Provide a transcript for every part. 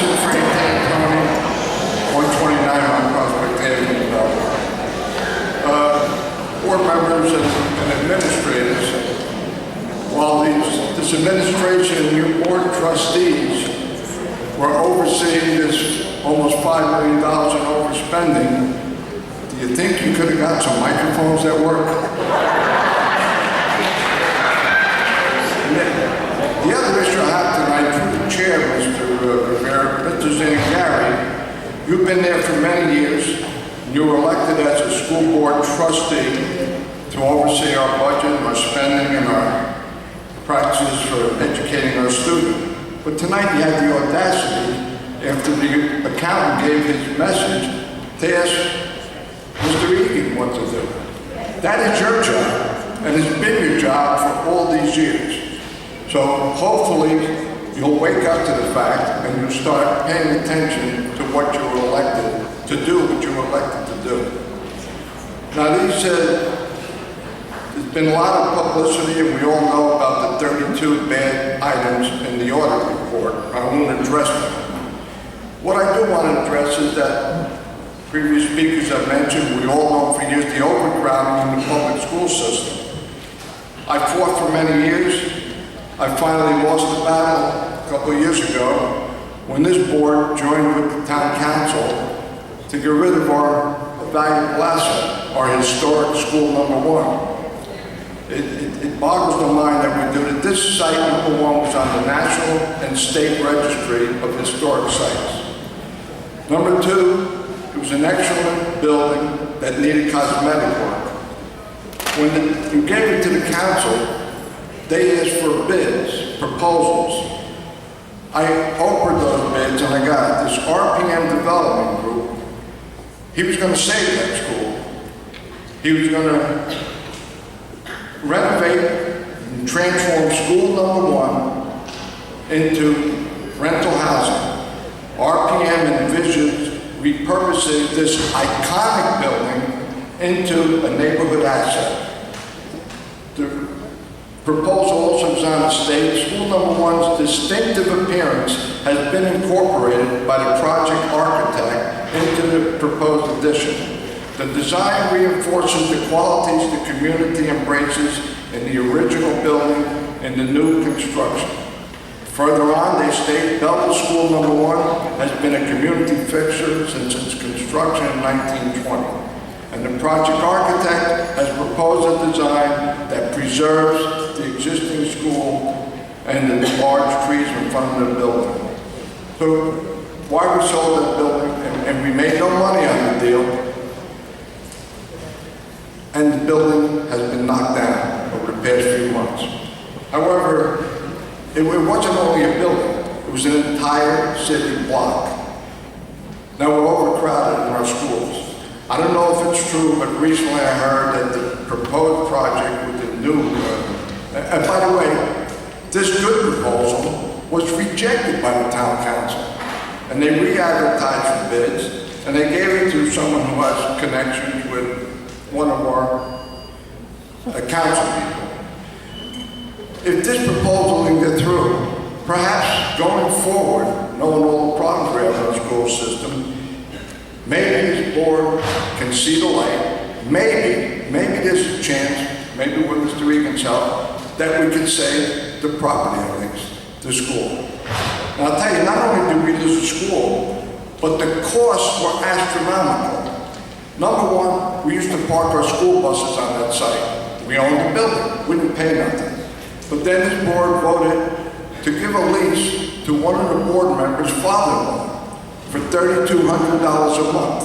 Citizen for 18 County, 129 on Prospect Avenue, Belleville. Board members and administrators, while this administration and your board trustees were overseeing this almost $5 million in overspending, do you think you could have got some microphones that work? The other issue I have tonight, through the chair, Mr. Rivera, Mr. Zangari, you've been there for many years. You were elected as a school board trustee to oversee our budget, our spending, and our practices for educating our students. But tonight you had the audacity, after the accountant gave his message, to ask Mr. Egan what to do. That is your job, and it's been your job for all these years. So hopefully you'll wake up to the fact and you'll start paying attention to what you were elected to do, what you were elected to do. Now there's been a lot of publicity, and we all know about the 32 bad items in the audit report. I won't address them. What I do want to address is that previous speakers have mentioned, we all know for years, the overcrowding in the public school system. I fought for many years. I finally lost the battle a couple of years ago when this board joined with the town council to get rid of our valuable asset, our historic school number 1. It boggles the mind that we do that this site number 1 was on the National and State Registry of Historic Sites. Number 2, it was an excellent building that needed cosmetic work. When you gave it to the council, they asked for bids, proposals. I offered those bids and I got it. This RPM development group, he was going to save that school. He was going to renovate and transform school number 1 into rental housing. RPM envisioned repurposing this iconic building into a neighborhood asset. The proposal also is on the state. School number 1's distinctive appearance has been incorporated by the project architect into the proposed addition. The design reinforces the qualities the community embraces in the original building and the new construction. Further on, they state Belleville School number 1 has been a community fixture since its construction in 1920. And the project architect has proposed a design that preserves the existing school and the large trees in front of the building. So why we sold that building, and we made no money on the deal, and the building has been knocked down over the past few months. However, it wasn't only a building, it was an entire city block. Now we're overcrowded in our schools. I don't know if it's true, but recently I heard that the proposed project with the new, and by the way, this good proposal was rejected by the town council. And they re-advertised for bids, and they gave it to someone who has connections with one of our council people. If this proposal can get through, perhaps going forward, knowing all the problems we have in our school system, maybe this board can see the light. Maybe there's a chance, maybe with Mr. Egan's help, that we could save the property at least, the school. Now I'll tell you, not only did we lose the school, but the costs were astronomical. Number 1, we used to park our school buses on that site. We owned the building, we didn't pay nothing. But then this board voted to give a lease to one of the board members' father-in-law for $3,200 a month,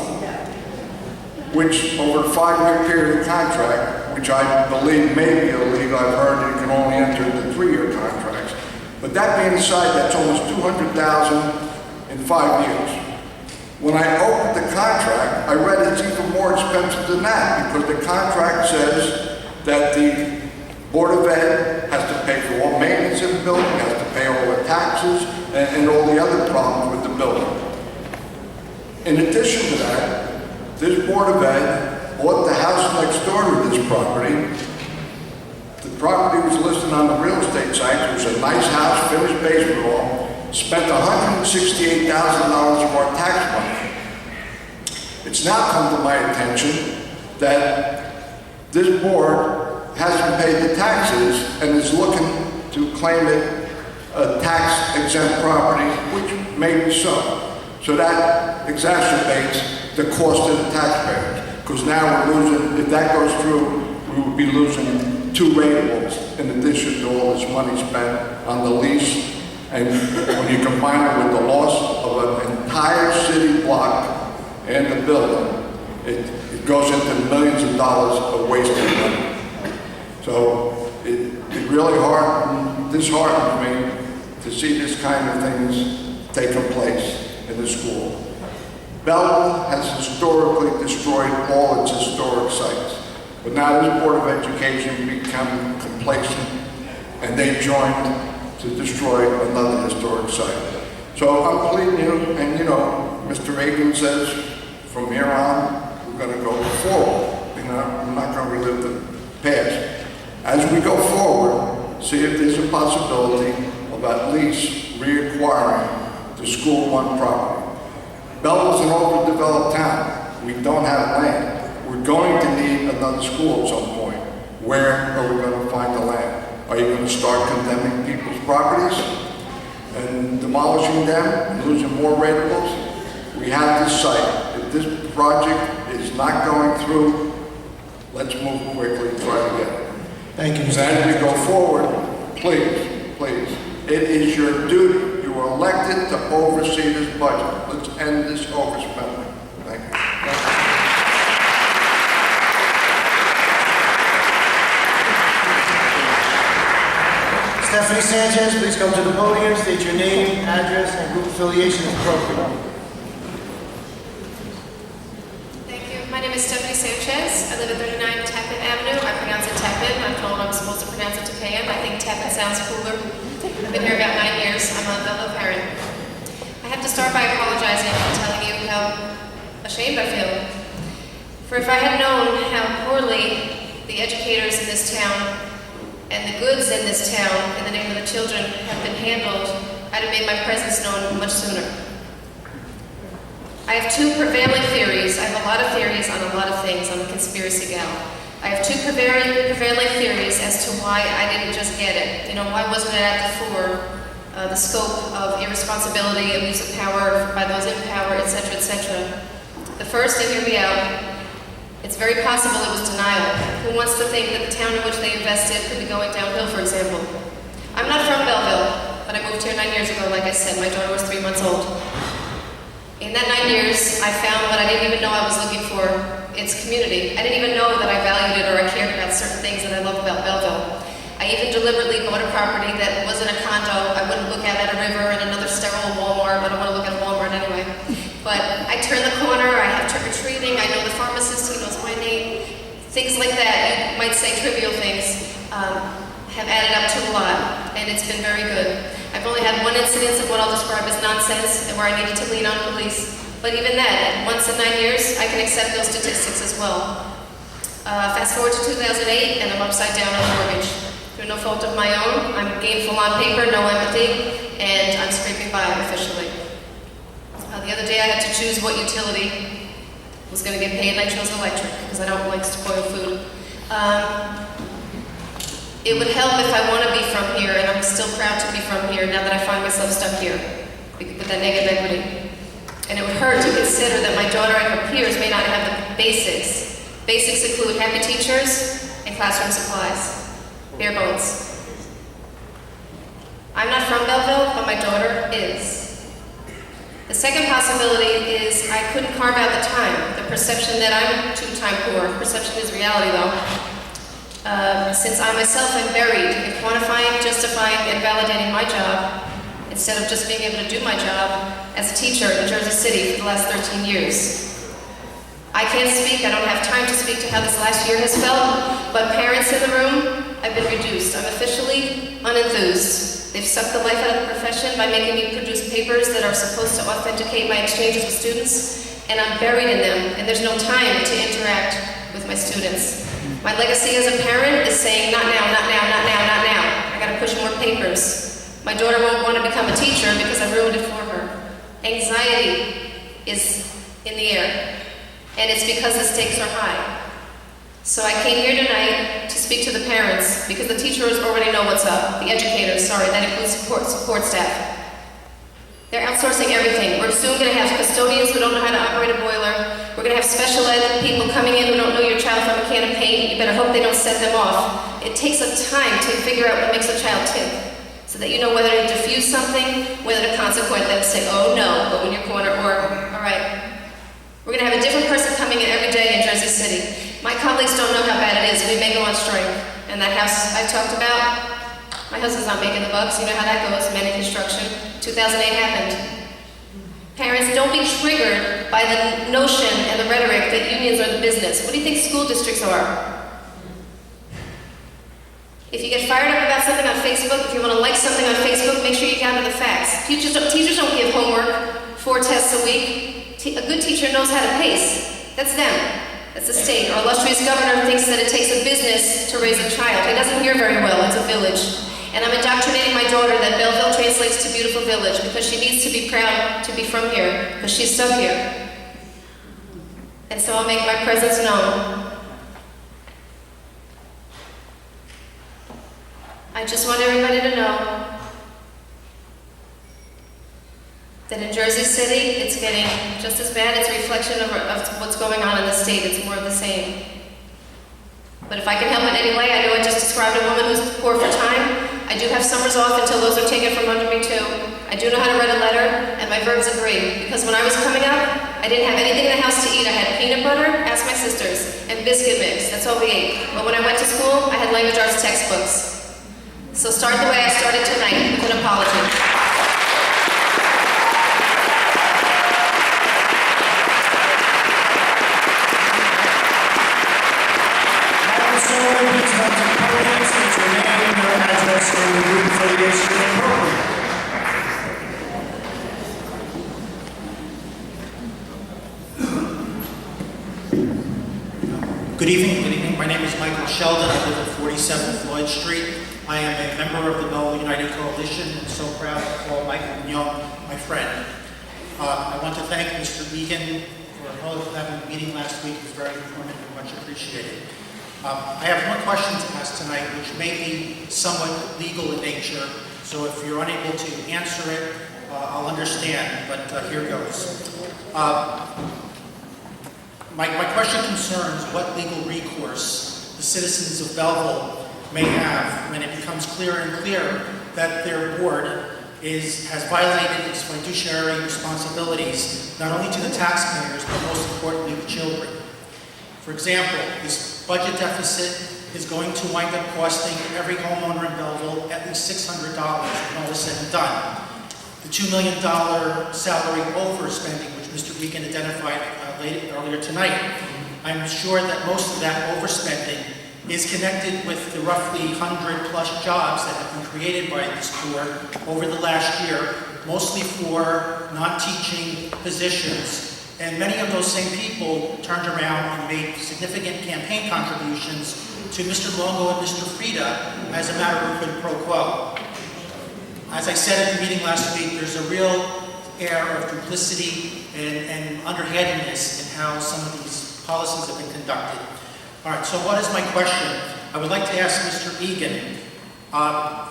which over a 5-year period of contract, which I believe may be illegal. I've heard you can only enter into 3-year contracts. But that being aside, that's almost $200,000 in 5 years. When I opened the contract, I read it's even more expensive than that, because the contract says that the Board of Ed has to pay for all maintenance of the building, has to pay all the taxes, and all the other problems with the building. In addition to that, this Board of Ed bought the house next door to this property. The property was listed on the real estate site. It was a nice house, finished basement wall. spent $168,000 of our tax money. It's now come to my attention that this board hasn't paid the taxes and is looking to claim it a tax-exempt property, which may be so. So that exacerbates the cost to the taxpayers, because now we're losing, if that goes through, we will be losing 2 ratables in addition to all this money spent on the lease. And when you combine it with the loss of an entire city block and the building, it goes into millions of dollars of wasted money. So it really disheartens me to see this kind of things taking place in the school. Belleville has historically destroyed all its historic sites, but now this Board of Education become complacent and they joined to destroy another historic site. So I'm pleading you, and you know, Mr. Reagan says, from here on, we're going to go forward. You know, we're not going to relive the past. As we go forward, see if there's a possibility of at least reacquiring the School 1 property. Belleville's an overdeveloped town. We don't have land. We're going to need another school at some point. Where are we going to find the land? Are you going to start condemning people's properties and demolishing them and losing more ratables? We have this site. If this project is not going through, let's move quickly and try to get it. Thank you, Mr. As we go forward, please, please, it is your duty. You are elected to oversee this budget. Let's end this overspending. Thank you. Stephanie Sanchez, please come to the podium, state your name, address, and group affiliation if appropriate. Thank you. My name is Stephanie Sanchez. I live at 39 Tappan Avenue. I pronounce it Tappan. I'm told I'm supposed to pronounce it Tappan. I think Tappan sounds cooler. I've been here about 9 years. I'm a Belleville parent. I have to start by apologizing and telling you how ashamed I feel. For if I had known how poorly the educators in this town and the goods in this town, in the name of the children, have been handled, I'd have made my presence known much sooner. I have 2 prevailing theories. I have a lot of theories on a lot of things. I'm a conspiracy gal. I have 2 prevailing theories as to why I didn't just get it. You know, why wasn't it at the fore? The scope of irresponsibility, abuse of power by those in power, etc., etc. The first, and hear me out, it's very possible it was denial. Who wants to think that the town in which they invested could be going downhill, for example? I'm not from Belleville, but I moved here 9 years ago, like I said. My daughter was 3 months old. In that 9 years, I found what I didn't even know I was looking for, its community. I didn't even know that I valued it or I cared about certain things that I love about Belleville. I even deliberately bought a property that wasn't a condo. I wouldn't look out at a river and another sterile Walmart. I don't want to look at a Walmart anyway. But I turn the corner, I have trick-or-treating, I know the pharmacist, he knows my name. Things like that, you might say trivial things, have added up to a lot, and it's been very good. I've only had 1 incident of what I'll describe as nonsense, and where I needed to lean on police. But even that, once in 9 years, I can accept those statistics as well. Fast forward to 2008, and I'm upside down on the mortgage. Through no fault of my own, I'm gainful on paper, no empathy, and I'm scraping by officially. The other day I had to choose what utility was going to get paid, and I chose electric, because I don't like spoiled food. It would help if I want to be from here, and I'm still proud to be from here, now that I find myself stuck here, with that negative equity. And it would hurt to consider that my daughter and her peers may not have the basics. Basics include happy teachers and classroom supplies. Bare bones. I'm not from Belleville, but my daughter is. The second possibility is I couldn't carve out the time. The perception that I'm too time poor. Perception is reality, though. Since I myself am buried in quantifying, justifying, and validating my job, instead of just being able to do my job as a teacher in Jersey City for the last 13 years. I can't speak, I don't have time to speak to how this last year has felt, but parents in the room, I've been reduced. I'm officially unenthused. They've sucked the life out of the profession by making me produce papers that are supposed to authenticate my exchanges with students, and I'm buried in them, and there's no time to interact with my students. My legacy as a parent is saying, not now, not now, not now, not now. I gotta push more papers. My daughter won't want to become a teacher because I ruined it for her. Anxiety is in the air, and it's because the stakes are high. So I came here tonight to speak to the parents, because the teachers already know what's up. The educators, sorry, that includes support staff. They're outsourcing everything. We're soon going to have custodians who don't know how to operate a boiler. We're going to have special ed people coming in who don't know your child from a can of paint. You better hope they don't set them off. It takes a time to figure out what makes a child tick, so that you know whether to diffuse something, whether to consequent them, say, oh no, go in your corner, or, all right. We're going to have a different person coming in every day in Jersey City. My colleagues don't know how bad it is. We may go on strike. And that house I talked about, my husband's not making the bucks. You know how that goes, men in construction. 2008 happened. Parents, don't be triggered by the notion and the rhetoric that unions are the business. What do you think school districts are? If you get fired up about something on Facebook, if you want to like something on Facebook, make sure you gather the facts. Teachers don't give homework, 4 tests a week. A good teacher knows how to pace. That's them. That's the state. Our illustrious governor thinks that it takes a business to raise a child. He doesn't hear very well. It's a village. And I'm indoctrinating my daughter that Belleville translates to beautiful village, because she needs to be proud to be from here, because she's stuck here. And so I'll make my presence known. I just want everybody to know that in Jersey City, it's getting just as bad. It's a reflection of what's going on in the state. It's more of the same. But if I can help in any way, I know I just described a woman who's poor for time. I do have summers off until those are taken from under me too. I do know how to write a letter, and my verbs agree. Because when I was coming up, I didn't have anything in the house to eat. I had peanut butter, ask my sisters, and biscuit mix. That's all we ate. But when I went to school, I had language arts textbooks. So start the way I started tonight, with an apology. Please come to the podium, state your name, your address, and your group affiliation when appropriate. Good evening. My name is Michael Sheldon. I live at 47 Floyd Street. I am a member of the Belleville United Coalition, and so proud to call Michael Young my friend. I want to thank Mr. Egan for having a meeting last week. It was very informative and much appreciated. I have one question to ask tonight, which may be somewhat legal in nature, so if you're unable to answer it, I'll understand, but here goes. My question concerns what legal recourse the citizens of Belleville may have when it becomes clearer and clearer that their board has violated its fiduciary responsibilities, not only to the taxpayers, but most importantly, the children. For example, this budget deficit is going to wind up costing every homeowner in Belleville at least $600 when all is said and done. The $2 million salary overspending, which Mr. Egan identified earlier tonight, I'm sure that most of that overspending is connected with the roughly 100+ jobs that have been created by this board over the last year, mostly for non-teaching positions. And many of those same people turned around and made significant campaign contributions to Mr. Longo and Mr. Frida as a matter of quid pro quo. As I said at the meeting last week, there's a real air of duplicity and underhandedness in how some of these policies have been conducted. All right, so what is my question? I would like to ask Mr. Egan,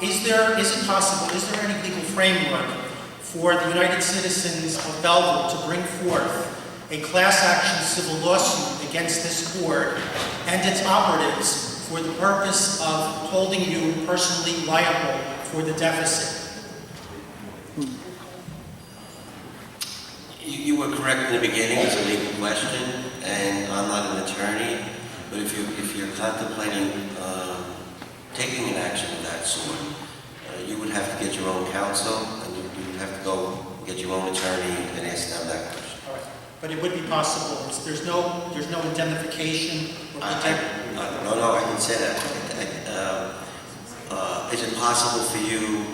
is there any legal framework for the United Citizens of Belleville to bring forth a class action civil lawsuit against this board and its operatives for the purpose of holding you personally liable for the deficit? You were correct in the beginning. It's a legal question, and I'm not an attorney. But if you're contemplating taking an action of that sort, you would have to get your own counsel, and you would have to go get your own attorney and ask them that question. All right. But it would be possible. There's no indemnification or protection. No, I didn't say that. Is it possible for you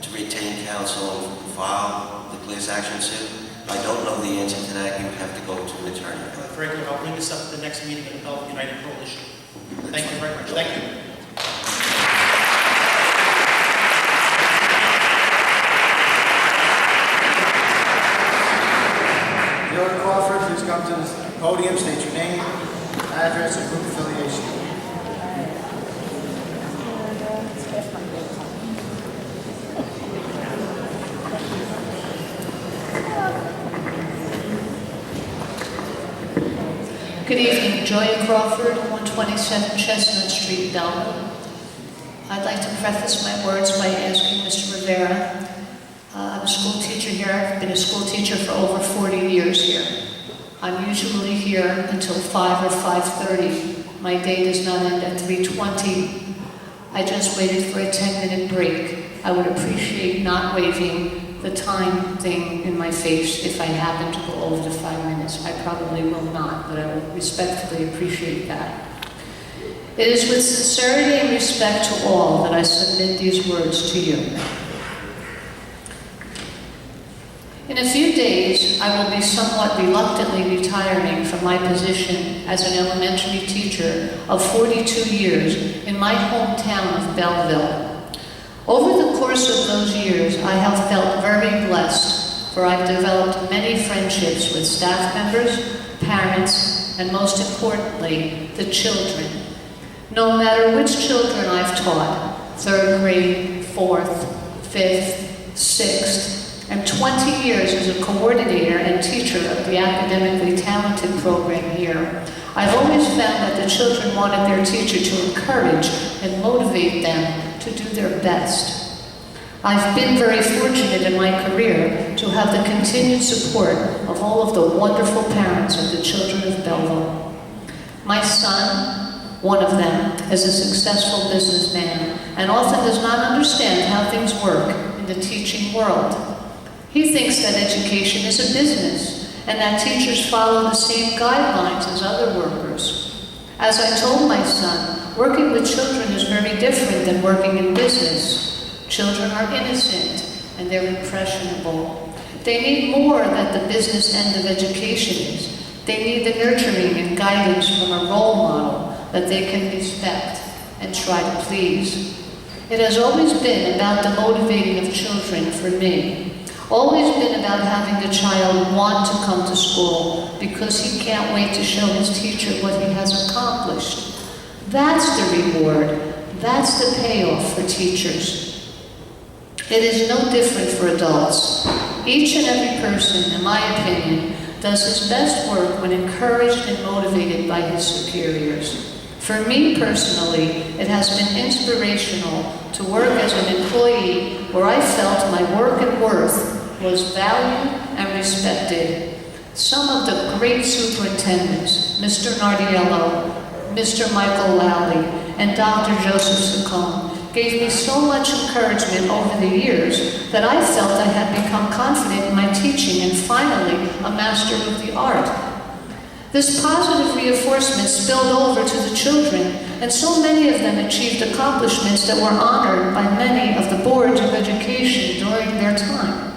to retain counsel and file the class action suit? I don't know the answer to that. You would have to go to an attorney. Very good. I'll bring this up at the next meeting of the Belleville United Coalition. Thank you very much. Thank you. come to the podium, state your name, address, and group affiliation. Good evening, Joy Crawford, 127 Chestnut Street, Belleville. I'd like to preface my words by asking Mr. Rivera. I'm a school teacher here. I've been a school teacher for over 40 years here. I'm usually here until 5 or 5:30. My day does not end at 3:20. I just waited for a 10-minute break. I would appreciate not waiving the time thing in my face if I happen to go over the 5 minutes. I probably will not, but I will respectfully appreciate that. It is with sincerity and respect to all that I submit these words to you. In a few days, I will be somewhat reluctantly retiring from my position as an elementary teacher of 42 years in my hometown of Belleville. Over the course of those years, I have felt very blessed, for I've developed many friendships with staff members, parents, and most importantly, the children. No matter which children I've taught, 3rd grade, 4th, 5th, 6th, and 20 years as a coordinator and teacher of the academically talented program here, I've always found that the children wanted their teacher to encourage and motivate them to do their best. I've been very fortunate in my career to have the continued support of all of the wonderful parents of the children of Belleville. My son, one of them, is a successful businessman and often does not understand how things work in the teaching world. He thinks that education is a business and that teachers follow the same guidelines as other workers. As I told my son, working with children is very different than working in business. Children are innocent and they're impressionable. They need more than the business end of education is. They need the nurturing and guidance from a role model that they can respect and try to please. It has always been about the motivating of children for me. Always been about having the child want to come to school because he can't wait to show his teacher what he has accomplished. That's the reward. That's the payoff for teachers. It is no different for adults. Each and every person, in my opinion, does his best work when encouraged and motivated by his superiors. For me personally, it has been inspirational to work as an employee where I felt my work and worth was valued and respected. Some of the great superintendents, Mr. Nardiello, Mr. Michael Lally, and Dr. Joseph Saccone, gave me so much encouragement over the years that I felt I had become confident in my teaching and finally a master of the art. This positive reinforcement spilled over to the children, and so many of them achieved accomplishments that were honored by many of the boards of education during their time.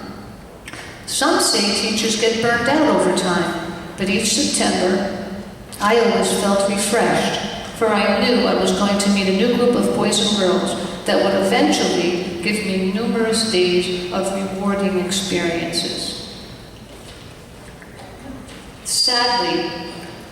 Some say teachers get burned out over time, but each September, I always felt refreshed, for I knew I was going to meet a new group of boys and girls that would eventually give me numerous days of rewarding experiences. Sadly,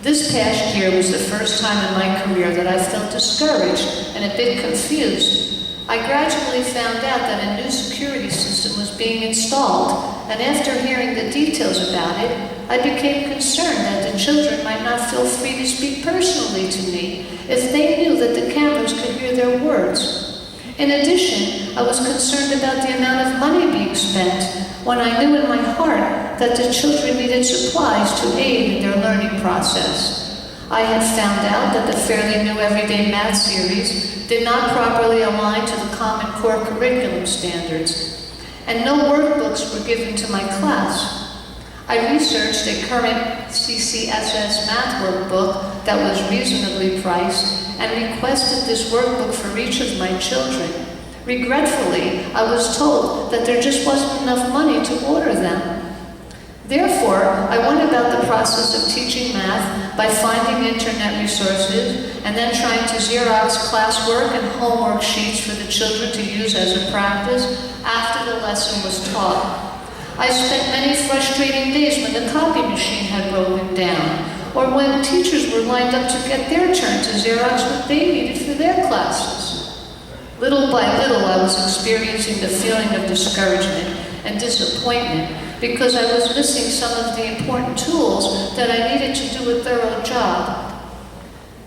this past year was the first time in my career that I felt discouraged and a bit confused. I gradually found out that a new security system was being installed, and after hearing the details about it, I became concerned that the children might not feel free to speak personally to me if they knew that the cameras could hear their words. In addition, I was concerned about the amount of money being spent when I knew in my heart that the children needed supplies to aid in their learning process. I had found out that the fairly new Everyday Math series did not properly align to the Common Core curriculum standards, and no workbooks were given to my class. I researched a current CCSS math workbook that was reasonably priced and requested this workbook for each of my children. Regretfully, I was told that there just wasn't enough money to order them. Therefore, I went about the process of teaching math by finding internet resources and then trying to Xerox classwork and homework sheets for the children to use as a practice after the lesson was taught. I spent many frustrating days when the copy machine had broken down, or when teachers were lined up to get their turn to Xerox what they needed for their classes. Little by little, I was experiencing the feeling of discouragement and disappointment because I was missing some of the important tools that I needed to do a thorough job.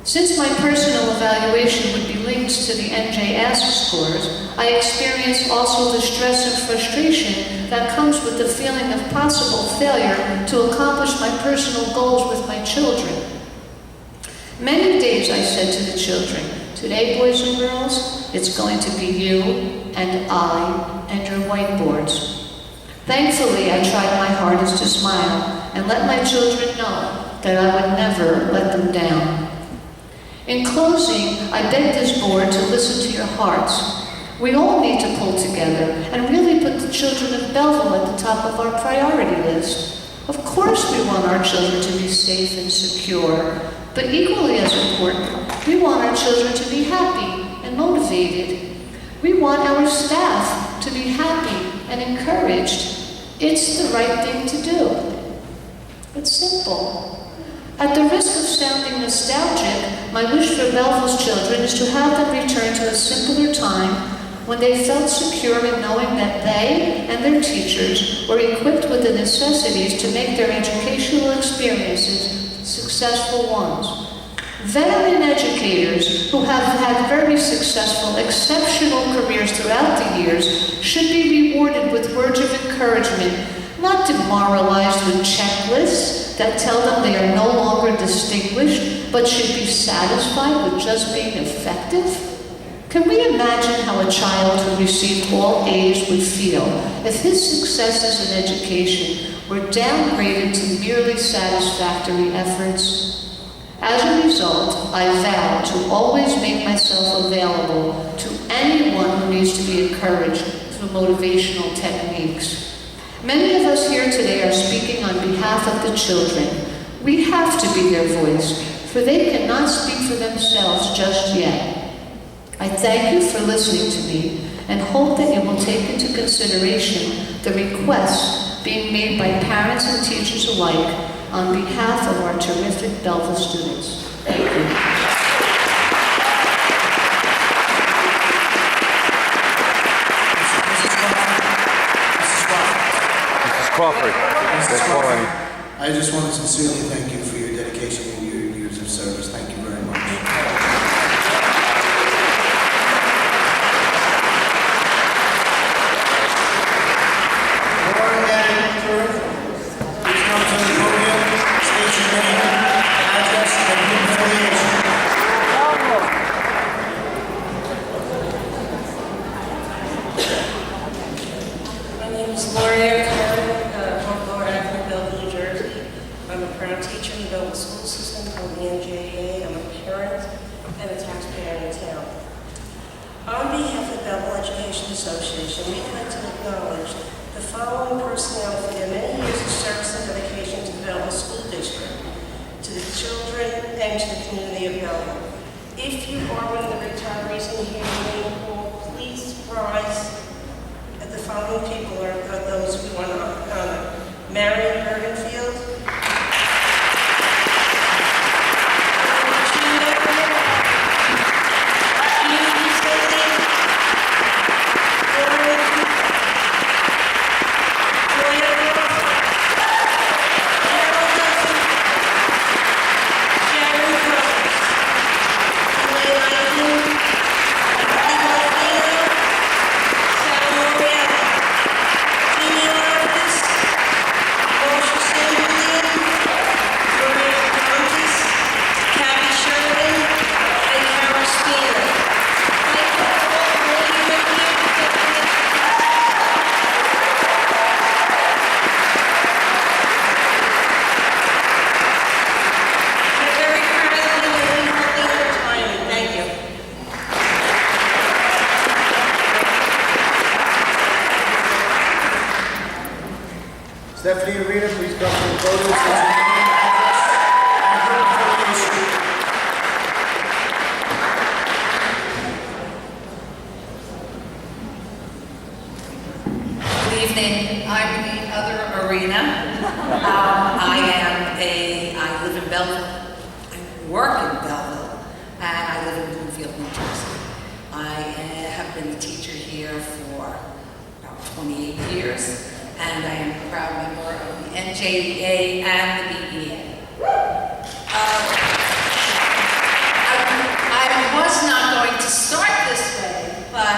Since my personal evaluation would be linked to the NJ Ask scores, I experienced also the stress and frustration that comes with the feeling of possible failure to accomplish my personal goals with my children. Many days I said to the children, "Today, boys and girls, it's going to be you and I and your whiteboards." Thankfully, I tried my hardest to smile and let my children know that I would never let them down. In closing, I beg this board to listen to your hearts. We all need to pull together and really put the children of Belleville at the top of our priority list. Of course we want our children to be safe and secure, but equally as important, we want our children to be happy and motivated. We want our staff to be happy and encouraged. It's the right thing to do. It's simple. At the risk of sounding nostalgic, my wish for Belleville's children is to have them return to a simpler time when they felt secure in knowing that they and their teachers were equipped with the necessities to make their educational experiences successful ones. Veteran educators who have had very successful, exceptional careers throughout the years should be rewarded with words of encouragement, not demoralized with checklists that tell them they are no longer distinguished, but should be satisfied with just being effective. Can we imagine how a child who received all A's would feel if his successes in education were downgraded to merely satisfactory efforts? As a result, I vow to always make myself available to anyone who needs to be encouraged through motivational techniques. Many of us here today are speaking on behalf of the children. We have to be their voice, for they cannot speak for themselves just yet. I thank you for listening to me and hope that you will take into consideration the requests being made by parents and teachers alike on behalf of our terrific Belleville students. Thank you. Crawford. Mrs. Crawford, I just want to sincerely thank you for your dedication and your years of service. Thank you very much. Board manager, please come to the podium, state your name, address, and your affiliation. My name is Gloria Belleville, New Jersey. I'm a proud teacher in the Belleville school system called the NJEA. I'm a parent and a taxpayer in the town. On behalf of the Belleville Education Association, we'd like to acknowledge the following personnel for their many years of service and dedication to the Belleville School District, to the children, and to the community of Belleville. If you are one of the retirees in here, please rise. The following people are those we want to honor. Marion Bergenfield. Stephanie Arena, please come to the podium. State your name, address, and your affiliation. Good evening. other arena. I live in Belleville. I work in Belleville, and I live in Bloomfield, New Jersey. I have been a teacher here for about 28 years, and I am a proud member of the NJDA and the BEA. I was not going to start this way, but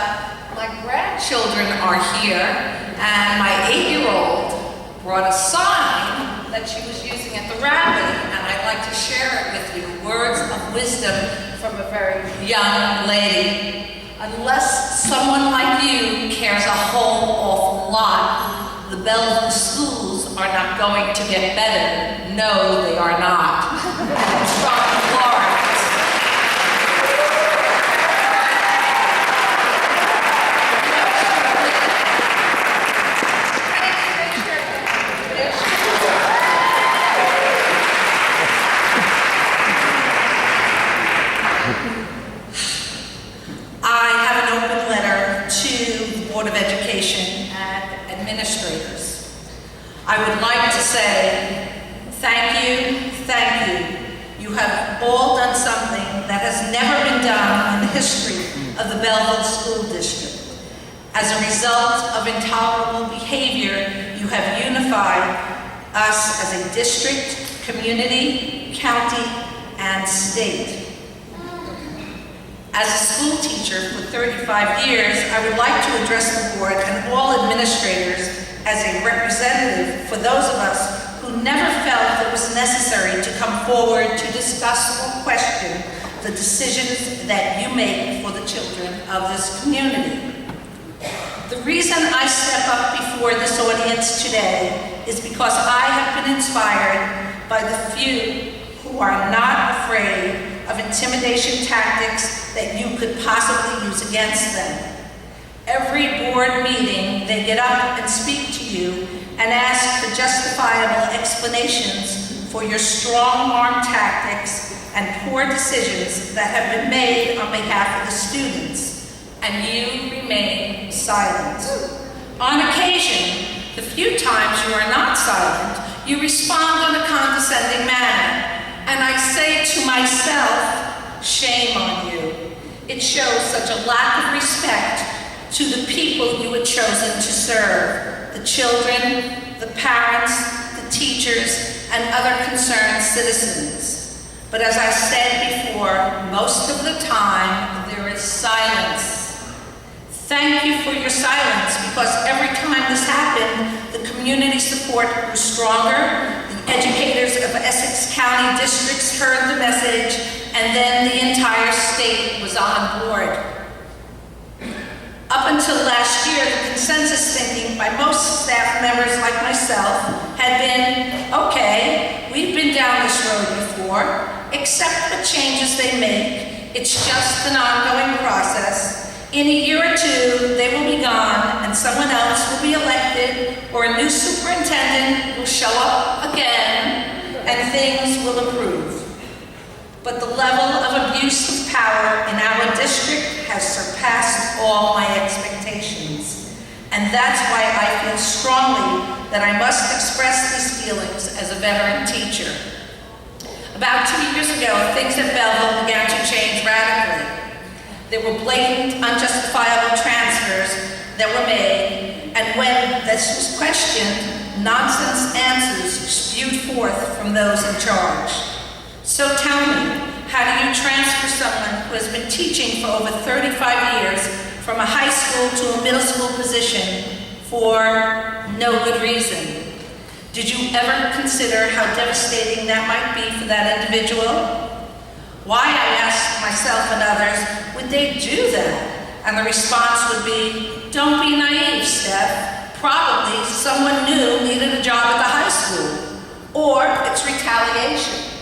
my grandchildren are here, and my 8-year-old brought a sign that she was using at the rally, and I'd like to share it with you. Words of wisdom from a very young lady. Unless someone like you cares a whole awful lot, the Belleville schools are not going to get better. No, they are not. From Florence. Board of Education and administrators. I would like to say thank you, thank you. You have all done something that has never been done in the history of the Belleville School District. As a result of intolerable behavior, you have unified us as a district, community, county, and state. As a school teacher for 35 years, I would like to address the board and all administrators as a representative for those of us who never felt it was necessary to come forward to discuss or question the decisions that you make for the children of this community. The reason I step up before this audience today is because I have been inspired by the few who are not afraid of intimidation tactics that you could possibly use against them. Every board meeting, they get up and speak to you and ask for justifiable explanations for your strong-arm tactics and poor decisions that have been made on behalf of the students, and you remain silent. On occasion, the few times you are not silent, you respond in a condescending manner. And I say to myself, shame on you. It shows such a lack of respect to the people you had chosen to serve, the children, the parents, the teachers, and other concerned citizens. But as I said before, most of the time, there is silence. Thank you for your silence, because every time this happened, the community support grew stronger. Educators of Essex County districts heard the message, and then the entire state was on board. Up until last year, the consensus thinking by most staff members like myself had been, okay, we've been down this road before, accept the changes they make, it's just an ongoing process. In a year or two, they will be gone, and someone else will be elected, or a new superintendent will show up again, and things will improve. But the level of abuse of power in our district has surpassed all my expectations. And that's why I feel strongly that I must express these feelings as a veteran teacher. About 2 years ago, things at Belleville began to change radically. There were blatant, unjustifiable transfers that were made, and when this was questioned, nonsense answers spewed forth from those in charge. So tell me, how do you transfer someone who has been teaching for over 35 years from a high school to a middle school position for no good reason? Did you ever consider how devastating that might be for that individual? Why, I asked myself and others, would they do that? And the response would be, don't be naive, Steph. Probably someone new needed a job at the high school. Or it's retaliation.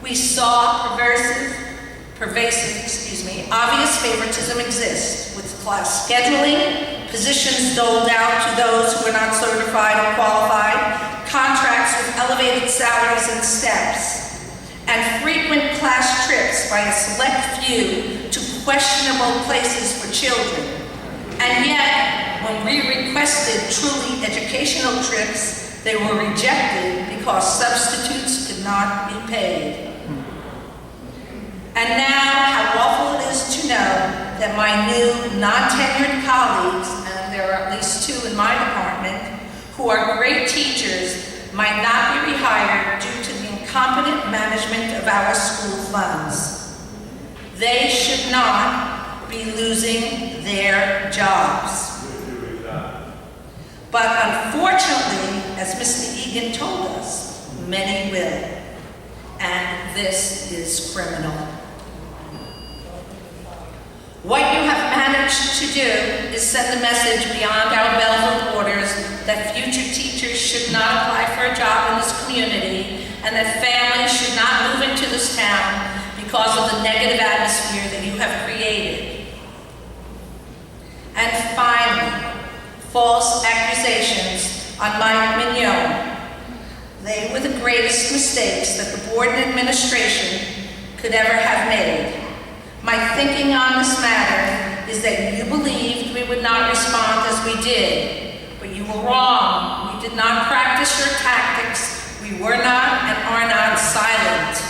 We saw pervasive, obvious favoritism exist, with class scheduling, positions doled out to those who are not certified or qualified, contracts with elevated salaries and steps, and frequent class trips by a select few to questionable places for children. And yet, when we requested truly educational trips, they were rejected because substitutes could not be paid. And now, how awful it is to know that my new non-tenured colleagues, and there are at least 2 in my department, who are great teachers, might not be rehired due to the incompetent management of our school funds. They should not be losing their jobs. But unfortunately, as Mr. Egan told us, many will. And this is criminal. What you have managed to do is send a message beyond our Belleville borders that future teachers should not apply for a job in this community and that families should not move into this town because of the negative atmosphere that you have created. And finally, false accusations on Mike Mignon. They were the greatest mistakes that the board and administration could ever have made. My thinking on this matter is that you believed we would not respond as we did, but you were wrong. We did not practice your tactics. We were not and are not silent.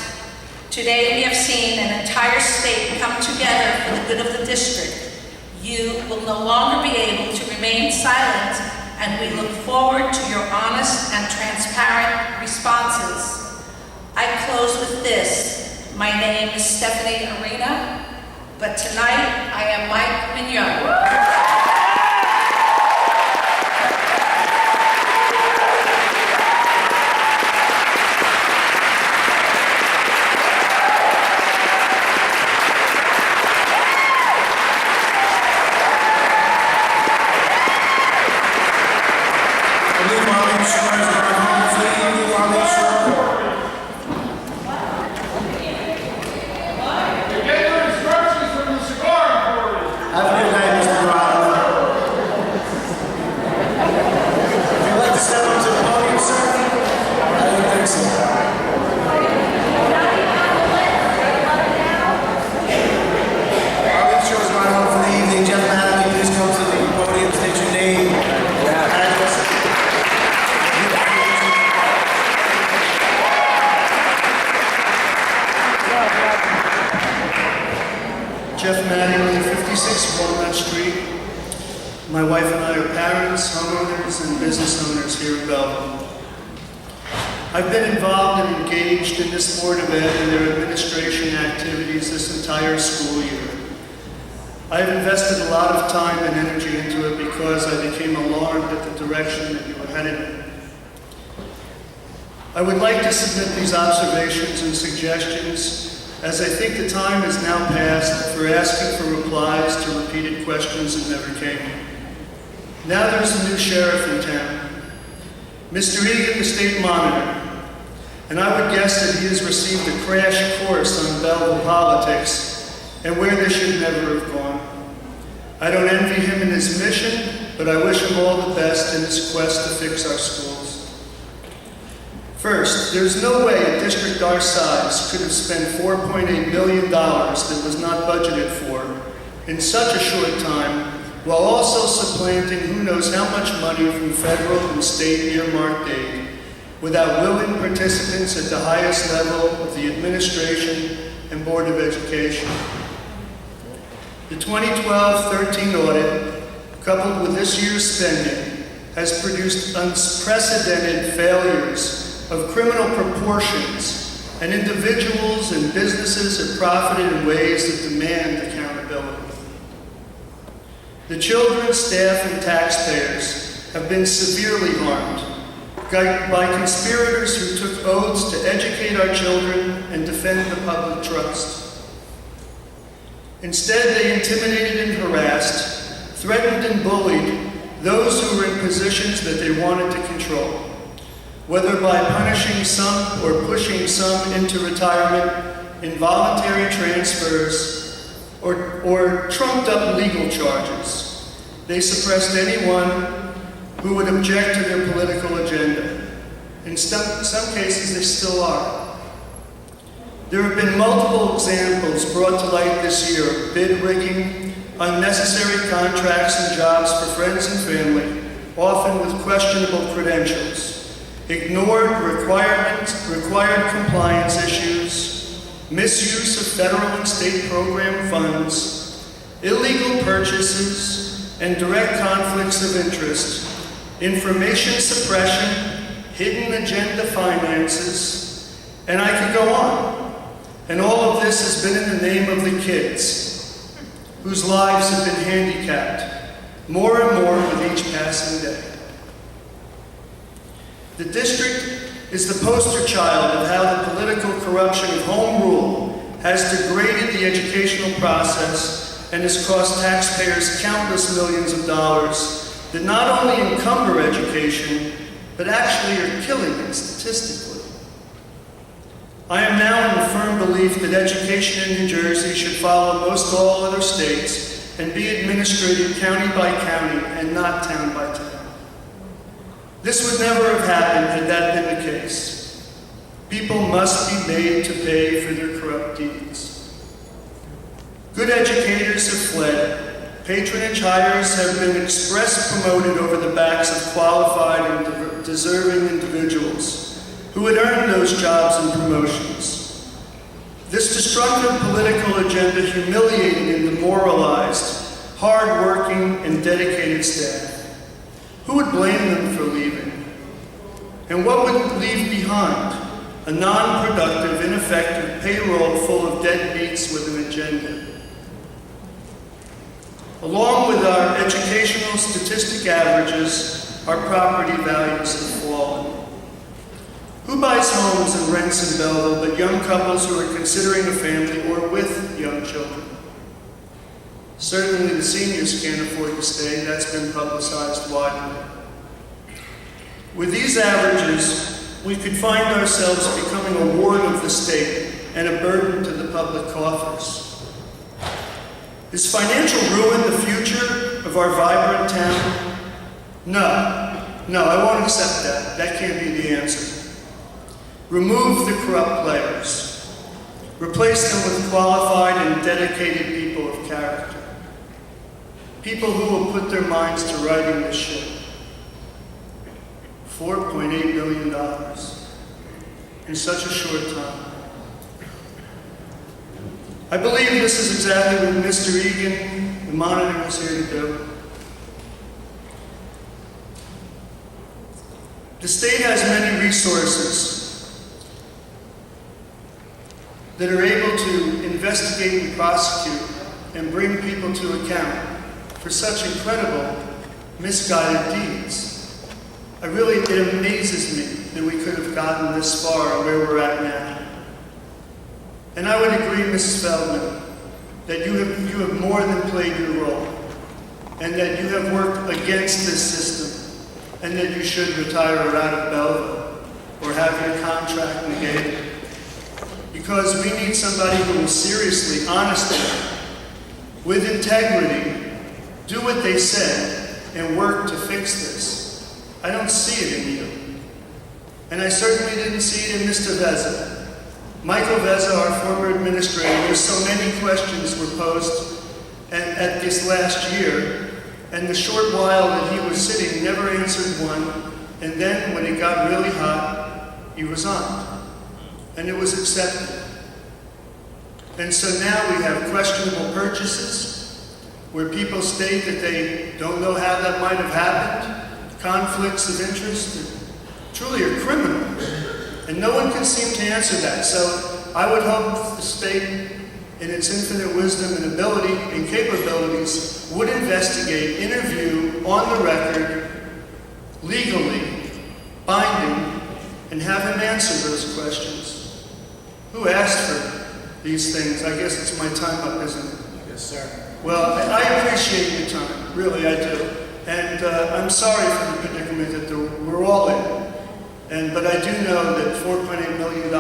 Today we have seen an entire state come together for the good of the district. You will no longer be able to remain silent, and we look forward to your honest and transparent responses. I close with this. My name is Stephanie Arena, but tonight I am Mike Mignon. My wife and I are parents, homeowners, and business owners here in Belleville. I've been involved and engaged in this Board of Ed and their administration activities this entire school year. I have invested a lot of time and energy into it because I became alarmed at the direction that you were headed in. I would like to submit these observations and suggestions as I think the time is now past for asking for replies to repeated questions that never came. Now there's a new sheriff in town, Mr. Egan, the state monitor, and I would guess that he has received a crash course on Belleville politics and where they should never have gone. I don't envy him in his mission, but I wish him all the best in his quest to fix our schools. First, there's no way a district our size could have spent $4.8 million that was not budgeted for in such a short time, while also supplanting who knows how much money from federal and state earmarked aid, without willing participants at the highest level of the administration and Board of Education. The 2012-13 audit, coupled with this year's spending, has produced unprecedented failures of criminal proportions, and individuals and businesses have profited in ways that demand accountability. The children, staff, and taxpayers have been severely harmed by conspirators who took oaths to educate our children and defend the public trust. Instead, they intimidated and harassed, threatened and bullied those who were in positions that they wanted to control, whether by punishing some or pushing some into retirement, involuntary transfers, or trumped-up legal charges. They suppressed anyone who would object to their political agenda. In some cases, they still are. There have been multiple examples brought to light this year of bid rigging, unnecessary contracts and jobs for friends and family, often with questionable credentials, ignored required compliance issues, misuse of federal and state program funds, illegal purchases, and direct conflicts of interest, information suppression, hidden agenda finances, and I could go on. And all of this has been in the name of the kids, whose lives have been handicapped more and more with each passing day. The district is the poster child of how the political corruption of home rule has degraded the educational process and has cost taxpayers countless millions of dollars that not only encumber education, but actually are killing it statistically. I am now in the firm belief that education in New Jersey should follow most all other states and be administered county by county and not town by town. This would never have happened had that been the case. People must be made to pay for their corrupt deeds. Good educators have fled. Patronage hires have been express promoted over the backs of qualified and deserving individuals who had earned those jobs and promotions. This destructive political agenda humiliated and demoralized hard-working and dedicated staff. Who would blame them for leaving? And what would it leave behind? A non-productive, ineffective payroll full of deadbeats with an agenda. Along with our educational statistic averages, our property values have fallen. Who buys homes and rents in Belleville but young couples who are considering a family or with young children? Certainly the seniors can't afford to stay. That's been publicized widely. With these averages, we could find ourselves becoming a ward of the state and a burden to the public coffers. Is financial ruin the future of our vibrant town? No, I won't accept that. That can't be the answer. Remove the corrupt players. Replace them with qualified and dedicated people of character. People who will put their minds to righting this ship. $4.8 million in such a short time. I believe this is exactly what Mr. Egan, the monitor, is here to do. The state has many resources that are able to investigate and prosecute and bring people to account for such incredible, misguided deeds. It amazes me that we could have gotten this far where we're at now. And I would agree, Mrs. Feldman, that you have more than played your role, and that you have worked against this system, and that you should retire out of Belleville or have your contract negated. Because we need somebody who will seriously, honestly, with integrity, do what they said and work to fix this. I don't see it in you. And I certainly didn't see it in Mr. Veza. Michael Veza, our former administrator, so many questions were posed at this last year, and the short while that he was sitting, never answered one, and then when it got really hot, he resigned. And it was accepted. And so now we have questionable purchases, where people state that they don't know how that might have happened, conflicts of interest that truly are criminal, and no one can seem to answer that. So I would hope the state, in its infinite wisdom and ability and capabilities, would investigate, interview, on the record, legally, binding, and have him answer those questions. Who asked for these things? I guess it's my time up, isn't it? Yes, sir. Well, I appreciate your time, really I do. And I'm sorry for the predicament that we're all in. But I do know that $4.8 million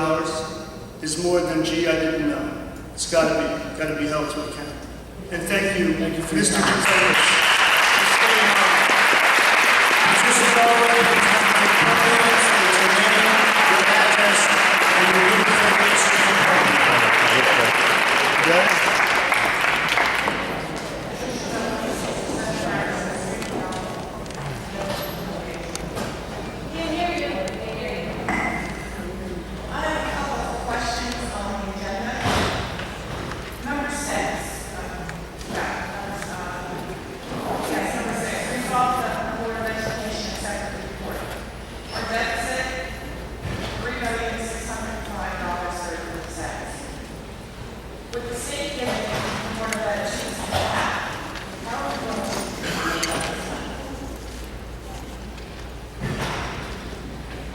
is more than, gee, I didn't know. It's got to be held to account. And thank you, Mr. Gonzalez. Mrs. Feldman, you have to take 10 minutes with your name, your address, and your legal affiliation to the party. Okay?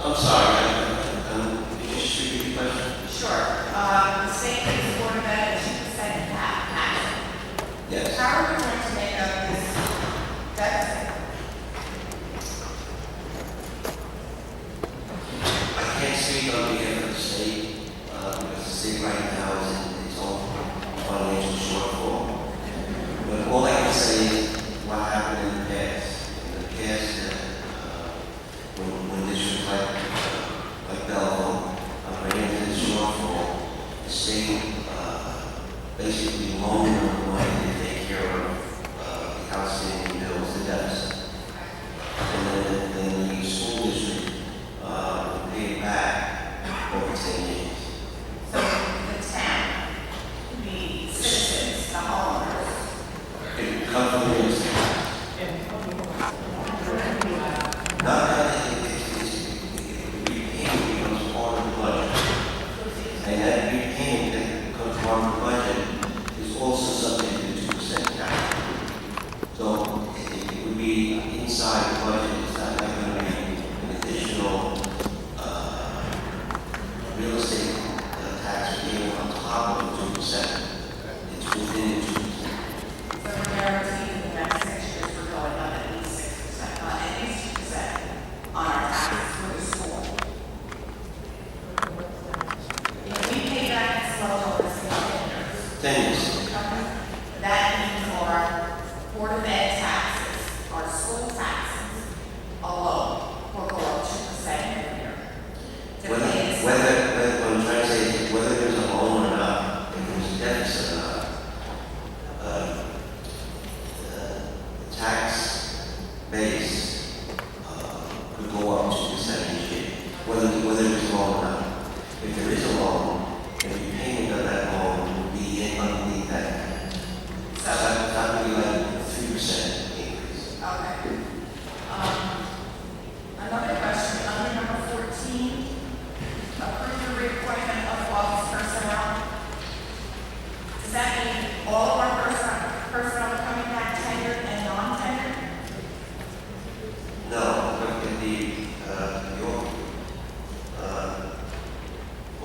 I'm sorry, could you just repeat the question? Sure. The state is Board of Ed, 2% tax. Yes. How are we going to make up this deficit? I can't speak on behalf of the state, because the state right now is in its own financial shortfall. But all I can say is what happened in the past. In the past, when districts like Belleville ran into this shortfall, the state basically loaned them the money to take care of the outstanding bills, the deficit. And then the school district paid back over 10 years. So the town, the citizens, the homeowners, It comes from the state. Not that repayment becomes part of the budget. And that repayment that becomes part of the budget is also subject to 2% tax. So it would be inside the budget. It's not like going to be an additional real estate tax being on top of the 2%. It's within the 2%. so we're guaranteed in the next 6 years we're going up at least 6%, at least 2% on our taxes for the school. If we pay back this loan over 10 years, 10 years. that means our Board of Ed taxes, our school taxes alone will go up 2% every year. To pay this- What I'm trying to say is whether there's a loan or not, if there's a deficit or not, the tax base could go up 2% each year, whether there's a loan or not. If there is a loan, the repayment of that loan would be in underneath that. So that would be like a 3% increase. Okay. Another question, under number 14, approve the reappointment of office personnel. Does that mean all of our personnel coming back tenured and non-tenured? No, but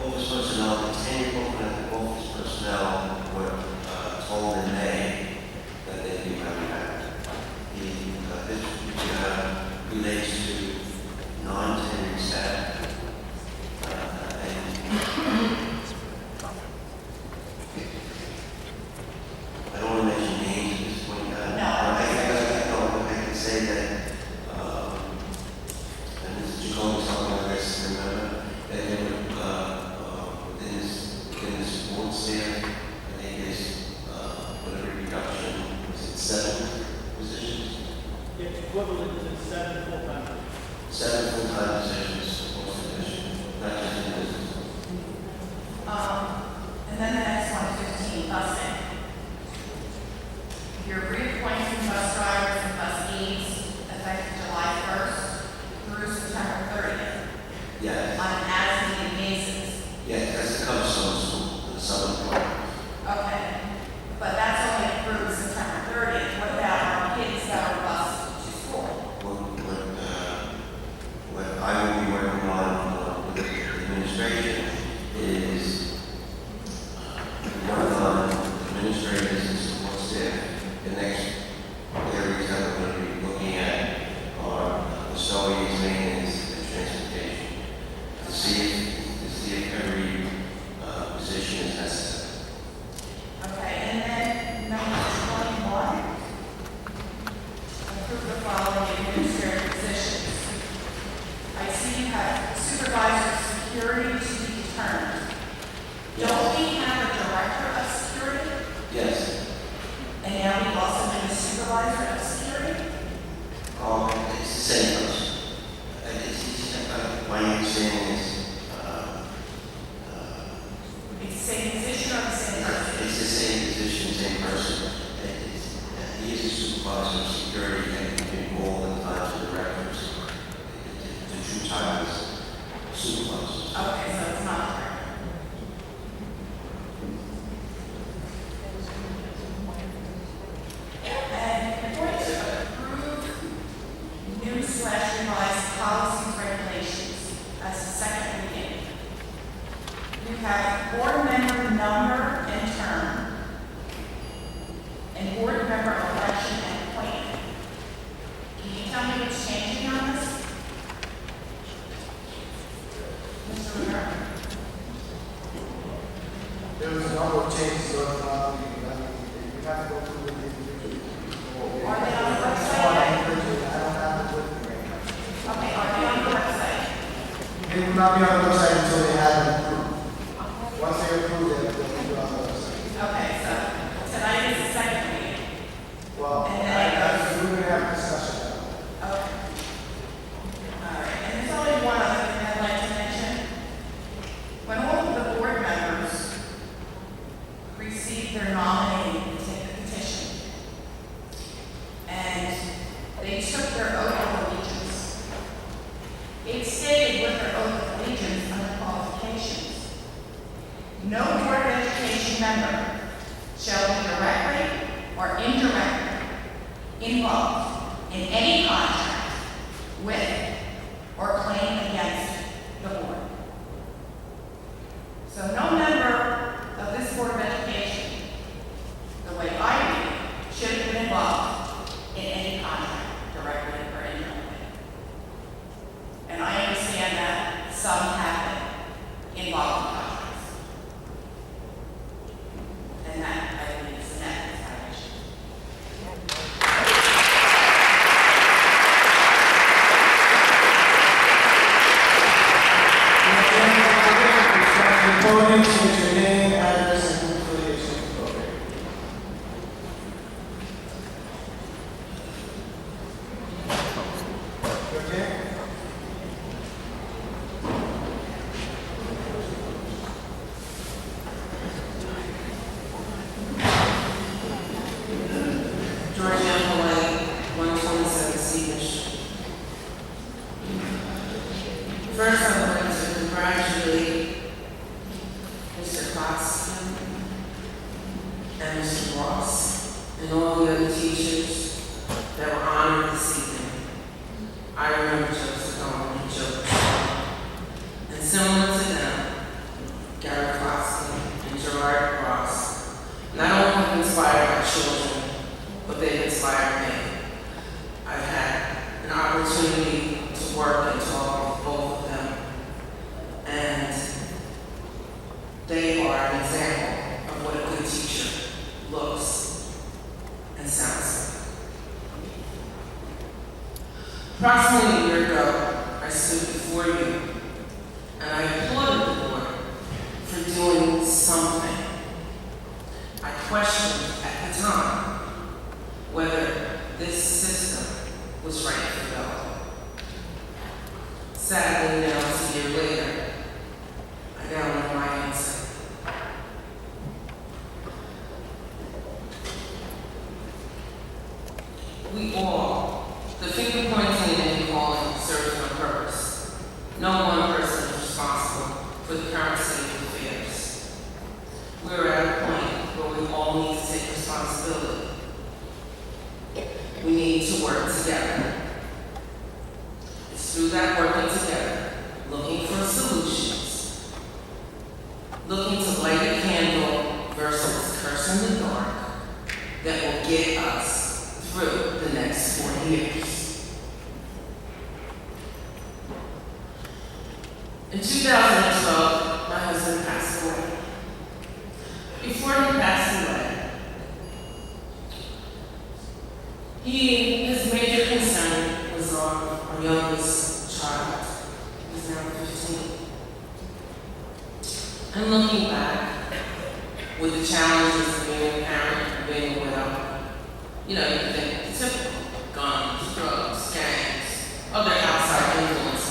office personnel, the tenured office personnel were told in May that they'd be coming back. This relates to non-tenured staff. I don't want to mention names at this point in time. No. I can say that, and Mr. Jacoby talking about this, remember, that they were, within this board staff, I think there's, whatever reduction, was it 7 positions? It's equivalent to 7 full-time. 7 full-time positions, post division, not just in business. And then the next one, 15, busing. You're reappointing bus drivers and bus aides effective July 1st through September 30th Yes, on an as-needed basis. yes, that's the cover school, the southern part. Okay, but that's only through September 30th. What about our kids that are bused to school? What I will be working on with the administration is work on administrators and support staff. The next areas that we're going to be looking at are facilities, maintenance, and transportation to see if every position is necessary. Okay, and then number 21, approve the following administrative positions. I see you have supervisor of security to be determined. Don't we have a director of security? Yes. And now we also need a supervisor of security? It's the same person. My understanding is It's the same position or the same person? it's the same position, same person. He is a supervisor of security and he can go all the time to the records. The true title is supervisor. Okay, so it's not director. And going to approve new/revised policies, regulations. have board member number and term, and board member election and appointment. Can you tell me what's changing on this? Mr. Rivera? There was a number of changes going on. You have to go through with the individual. Are they on the website? I don't have it with me right now. Okay, are they on the website? They will not be on the website until they have them approved. Once they're approved, they'll be on the website. Okay, so tonight is the second meeting. Well, And then we're going to have a discussion. Okay. All right, and there's only one other thing I'd like to mention. When all of the board members received their nominating petition, and they took their oath of allegiance, it stated with their oath of allegiance under qualifications. No Board of Education member shall be directly or indirectly involved in any contract with or claim against the board. So no member of this Board of Education, the way I read it, should have been involved in any contract, directly or indirectly. And I understand that some have been involved in contracts. And that, I believe, is an ethics violation. Podium, state your name, address, and affiliation. Okay? Georgia Hawaii, 127 Seabush. First, I would like to congratulate Mr. Coxton and Mr. Ross and all the other teachers that were honored this evening. I remember Joseph Cohen and Joe. And similar to them, Gary Coxton and Gerard Ross not only have inspired my children, but they've inspired me. I've had an opportunity to work and talk with both of them, and they are an example of what a good teacher looks and sounds like. Approximately a year ago, I stood before you, and I applauded the board for doing something. I questioned at the time whether this system was right for Belleville. Sadly, now it's a year later, I now know my answer. We all, the finger pointing and name calling serves no purpose. No one person is responsible for the current state of affairs. We're at a point where we all need to take responsibility. We need to work together. It's through that working together, looking for solutions, looking to light a candle versus curse in the dark, that will get us through the next 4 years. In 2012, my husband passed away. Before he passed away, his major concern was our youngest child, who's now 15. And looking back, with the challenges of being a parent and being a widow, you think the typical guns, drugs, gangs, other outside influences.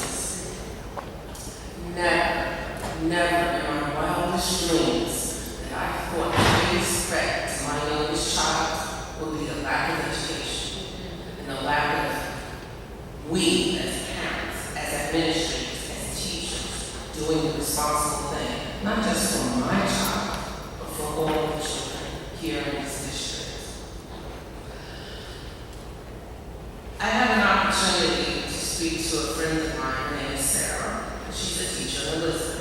Never in my wildest dreams that I thought the biggest threat to my youngest child would be the lack of education and the lack of we as parents, as administrators, as teachers, doing the responsible thing, not just for my child, but for all the children here in this district. I had an opportunity to speak to a friend of mine. Her name is Sarah. She's a teacher in Elizabeth.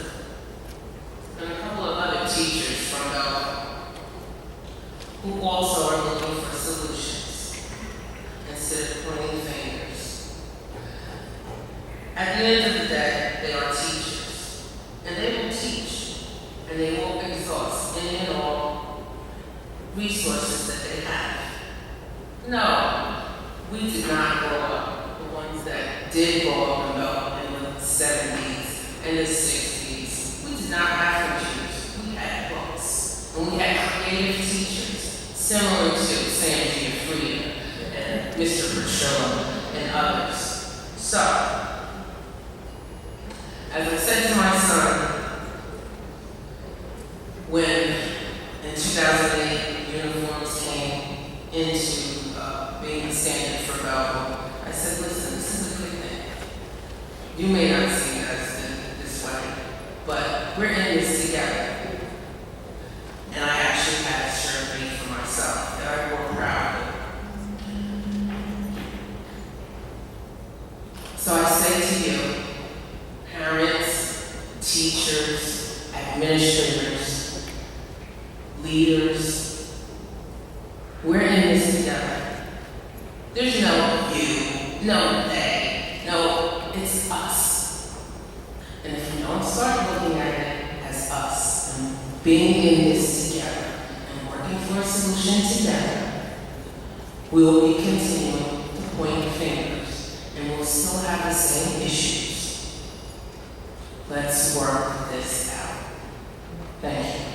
And a end of the day, they are teachers. And they will teach, and they will exhaust any and all resources that they have. No, we did not grow up. The ones that did grow up in the 70s and the 60s, we did not have computers. We had books. And we had creative teachers, similar to Sam Giuffria and Mr. Petrillo and others. So, as I said to my son, when in 2008 uniforms came into being the standard for Belleville, I said, listen, this is a good thing. You may not see us this way, but we're in this together. And I actually had a shirt made for myself that I wore proudly. So I say to you, parents, teachers, administrators, leaders, we're in this together. There's no you, no they, no, it's us. And if you don't start looking at it as us and being in this together and working for a solution together, we will be continuing to point fingers and we'll still have the same issues. Let's work this out. Thank you.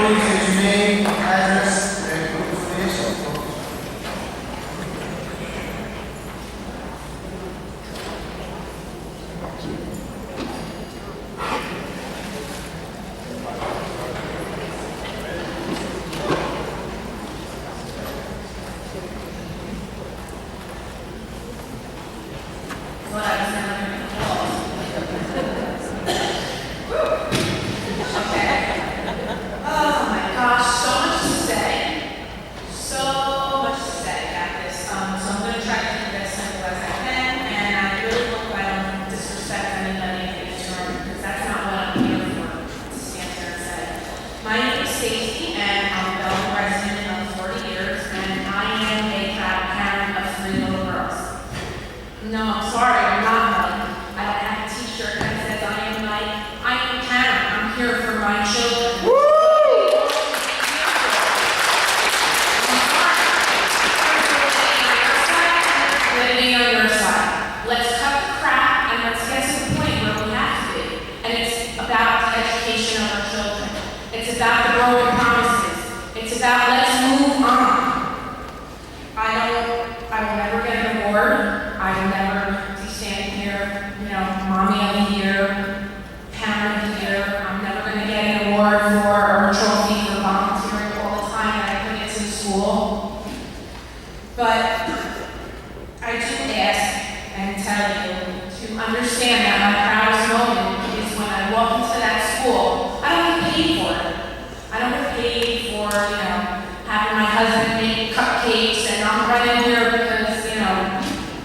State your name, address, and proof of affiliation.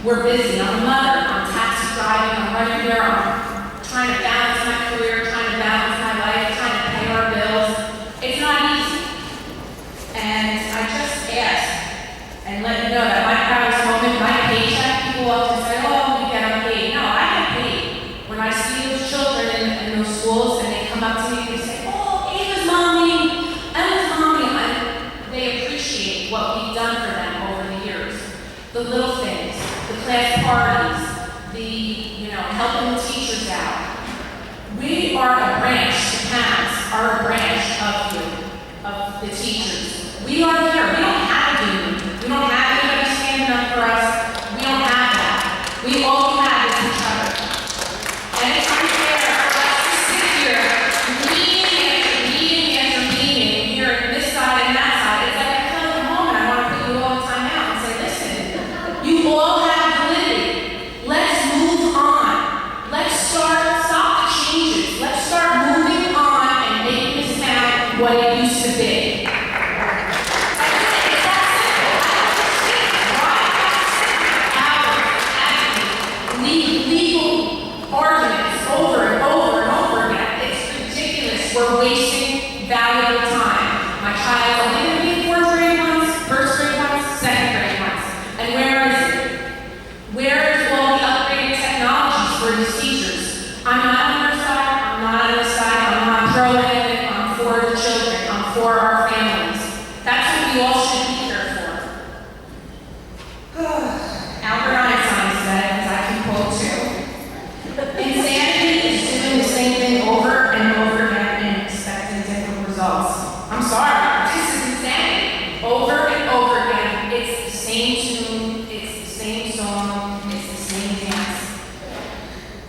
We're busy. I'm a mother. I'm taxi driving. I'm running here. I'm trying to balance my career, trying to balance my life, trying to pay our bills. It's not easy. And I just ask and let you know that my proudest moment, my paycheck, people often say, oh, we get unpaid. No, I get paid. When I see those children in those schools and they come up to me and they say, oh, Ava's mommy, Emma's mommy, they appreciate what we've done for them over the years. The little things. The class parties, the, helping the teachers out. We are a branch, the parents are a branch of the teachers. We are here. We don't have a union. We don't have anybody standing up for us. We don't have that. We all have is each other. And it's unfair for us to sit here, meeting after meeting, hearing this side and that side. It's like I feel at home and I want to put you all the time out and say, listen, you all have what it used to be. same tune, it's the same song, it's the same dance.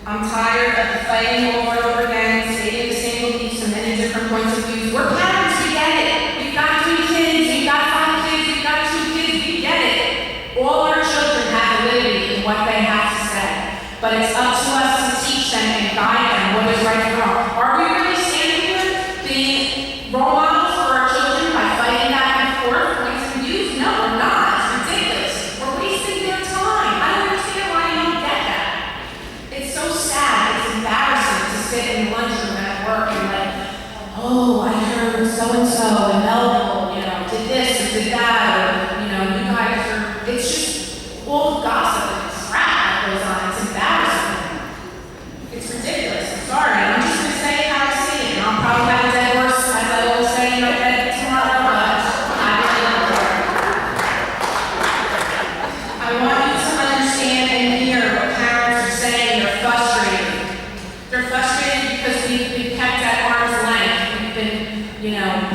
I'm tired of the fighting over and over again, stating the same beliefs from many different points of view. We're parents, we get it. We've got 3 kids, we've got 5 kids, we've got 2 kids, we get it. All our children have validity in what they have to say. But it's up to us to teach them and guide them what is right and wrong. Are we really standing here being role models for our children by fighting back and forth, points of views? No, we're not. It's ridiculous. We're wasting their time. I don't understand why you don't get that. It's so sad. It's embarrassing to sit in the lunchroom at work and like, oh, I heard so-and-so in Belleville, did this or did that, or, you guys are, it's just all gossip and crap that goes on. It's embarrassing. It's ridiculous. I'm sorry. I'm just going to say it how I see it. And I'll probably have a dead horse, as I always say, in my bed tomorrow, but I really don't care. I want you to understand and hear what parents are saying. They're frustrated. They're frustrated because we've been kept at arm's length. We've been,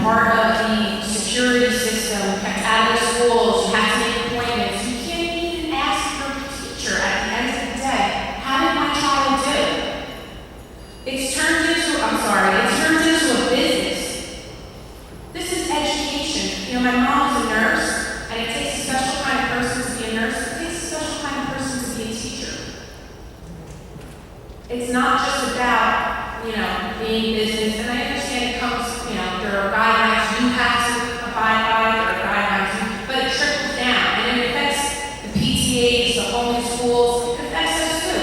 part of the security system, kept out of the schools. You have to make appointments. You can't even ask your teacher at the end of the day, how did my child do? It's turned into a business. This is education. My mom's a nurse, and it takes a special kind of person to be a nurse. It takes a special kind of person to be a teacher. It's not just about, being business, and I understand it comes, there are guidelines you have to abide by, there are guidelines, but it trickles down, and it affects the PTAs, the homeless schools, it affects us too.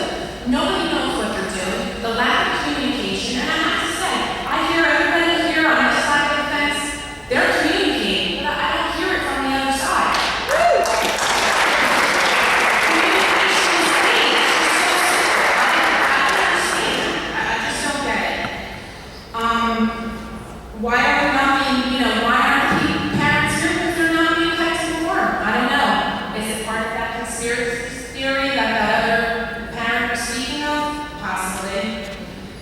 Nobody knows what they're doing. The lack of communication, and I have to say, I hear everybody here on this side of the fence, they're communicating, but I don't hear it from the other side. Communication is key. It's just so simple. I just don't get it. Why are we not being, why aren't parents here because they're not being kept informed? I don't know. Is it part of that conspiracy theory that other parent was speaking of? Possibly.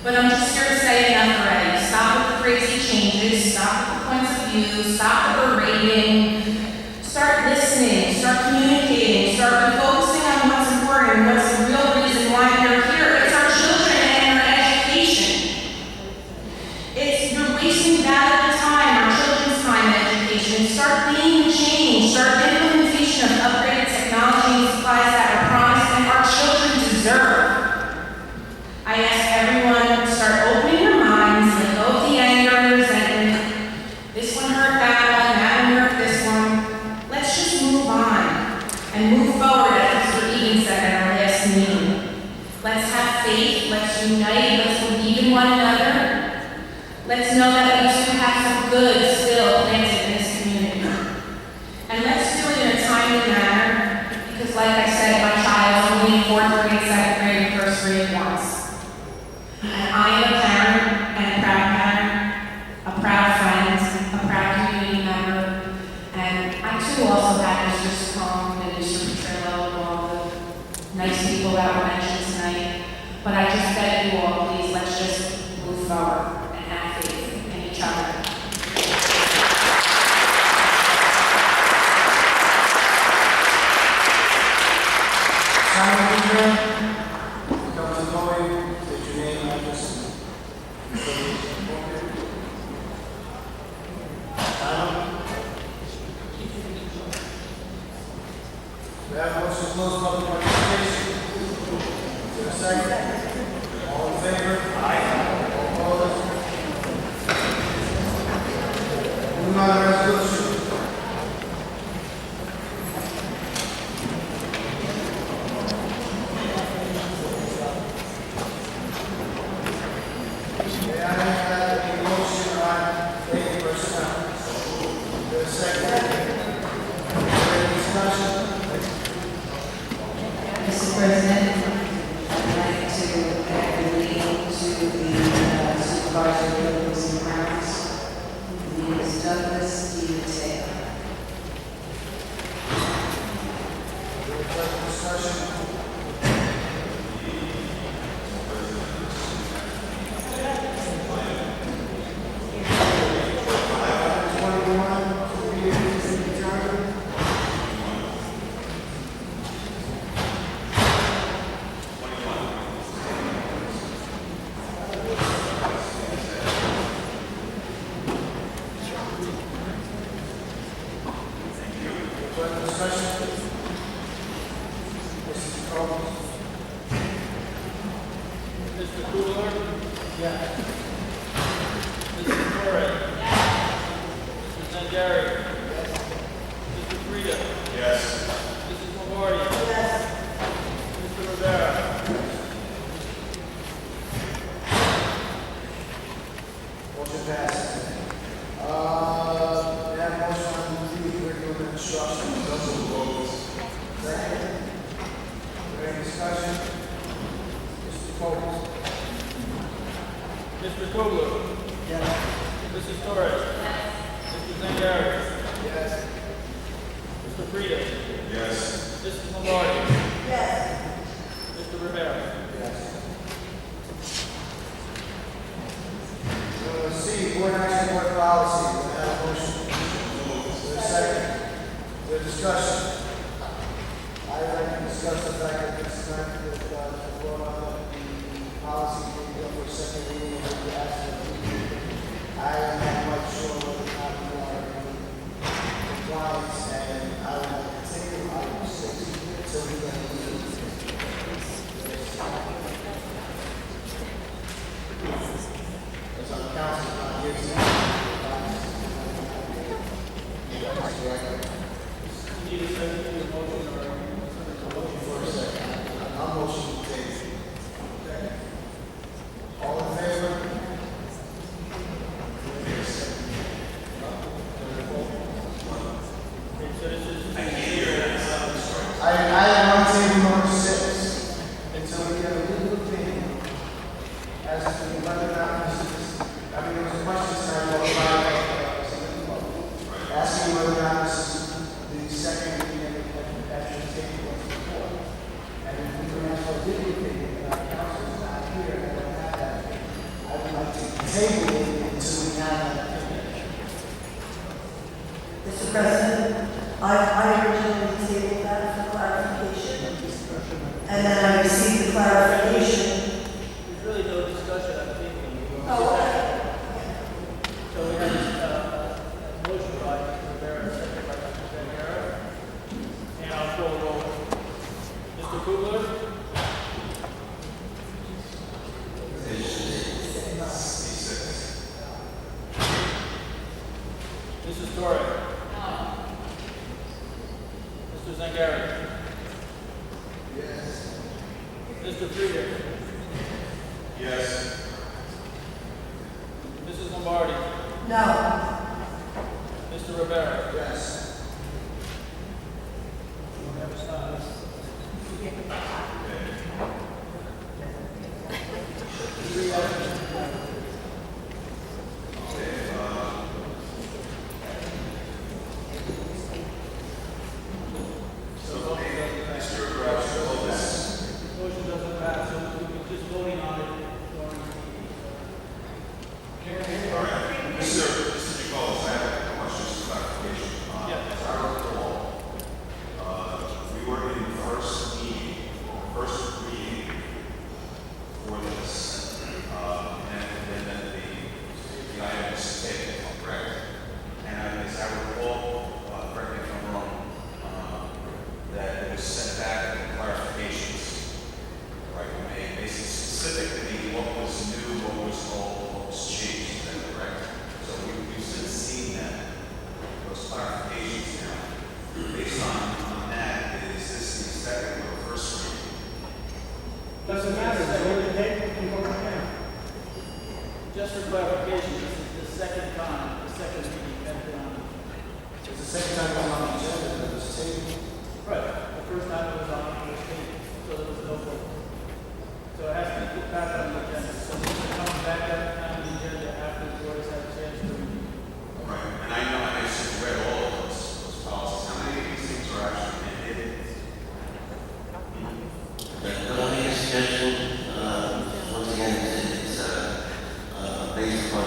But I'm just here to say enough already. Stop with the crazy changes, stop with the points of view, stop the berating, start listening, start communicating, start focusing on what's important, what's the real reason why you're here. It's our children and their education. You're wasting valuable time, our children's time in education. Start being the change, start implementation of upgraded technology and supplies that are promised and our children deserve. I ask everyone to start opening their minds, let go of the angers, and this one hurt that one hurt this one. Let's just move on and move forward, as Mr. Egan said at our last meeting. Let's have faith, let's unite, let's believe in one another. Let's know that we do have some good still planted in this community. And let's do it in a timely manner, because like I said, my child's only in 4th grade, 2nd grade, and 1st grade once. And I am a parent, a proud friend, a proud community member, and I too also had Mr. Scone and Mr. Petrillo and all the nice people that were mentioned tonight. But I just beg you all, please, let's just move forward. Have faith in each other. Simon Peter, come to the podium, state your name, address, and affiliation. Simon. We have a motion to close public participation. Is there a second? All in favor? Aye. All opposed? Moving on to resolution. May I have a motion on lady personnel? Is there a second? Any discussion? Mr. President, I'd like to add a meeting to the supervisor of buildings and grounds. His name is Douglas D. Taylor. Discussion. Further discussion? Mrs. Combs? Mr. Kugler? Yes. Mrs. Torres? Mr. Zangari? Mr. Frida? Yes. Mrs. Lombardi? Mr. Rivera? Motion passes. May I have a motion on the curriculum instruction? Second. Is there any discussion? Mr. Combs? Mr. Kugler? Yes. Mrs. Torres? Mr. Zangari? Yes. Mr. Frida? Yes. Mrs. Lombardi? Mr. Rivera? C, board action, board policy. May I have a motion? Is there a second? Is there discussion? I'd like to discuss the fact that this night that the policy being done for second reading and the action. I am not quite sure whether or not we are in compliance, and I would like to continue item 6 so we can move. As our council is not here tonight. Need a second to the motion or? Motion for a second. I'll motion to table. All in favor? Okay, so this is. I am on table number 6 until we get a legal opinion as to whether or not this is, I mean, there was a question tonight about asking whether or not this is the second reading that should take place before. And if we can ask for a legal opinion, and our council is not here, and I don't have that, I would like to table it until we have that opinion. Mr. President, I originally tabled that for clarification, and then I received the clarification. There's really no discussion on tabling. Oh, So we have a motion by Mr. Rivera, second by Mr. Zangara. And I'll call the roll. Mr. Kugler? Mrs. Torres? Mr. Zangari? Yes. Mr. Frieda? Yes. Mrs. Lombardi? no. Mr. Rivera? Yes. We have a stop. Motion doesn't pass, so we can just voting on it during All right. Mr. Nicholas, I have a question for clarification. Yeah. As I recall, we were in the first reading for this, and then the item was tabled, correct? And as I recall, correct me if I'm wrong, that it was sent back with clarifications, right? We made basically specifically what was new, what was old, what was changed, is that correct? So we've since seen that, those clarifications now. Based on that, is this the second or first reading? Doesn't matter, just for clarification, this is the second time, the second meeting has been on. It's the second time I'm on the agenda, but it's tabled. Right, the first time it was on, it was tabled, so there was no vote. So it has to be put back on the agenda, so this is coming back up on the agenda after the board has had a chance to review. Right, and I know, and I just read all of those policies, how many of these things are actually mandated? The only suggestion, once again, it's based upon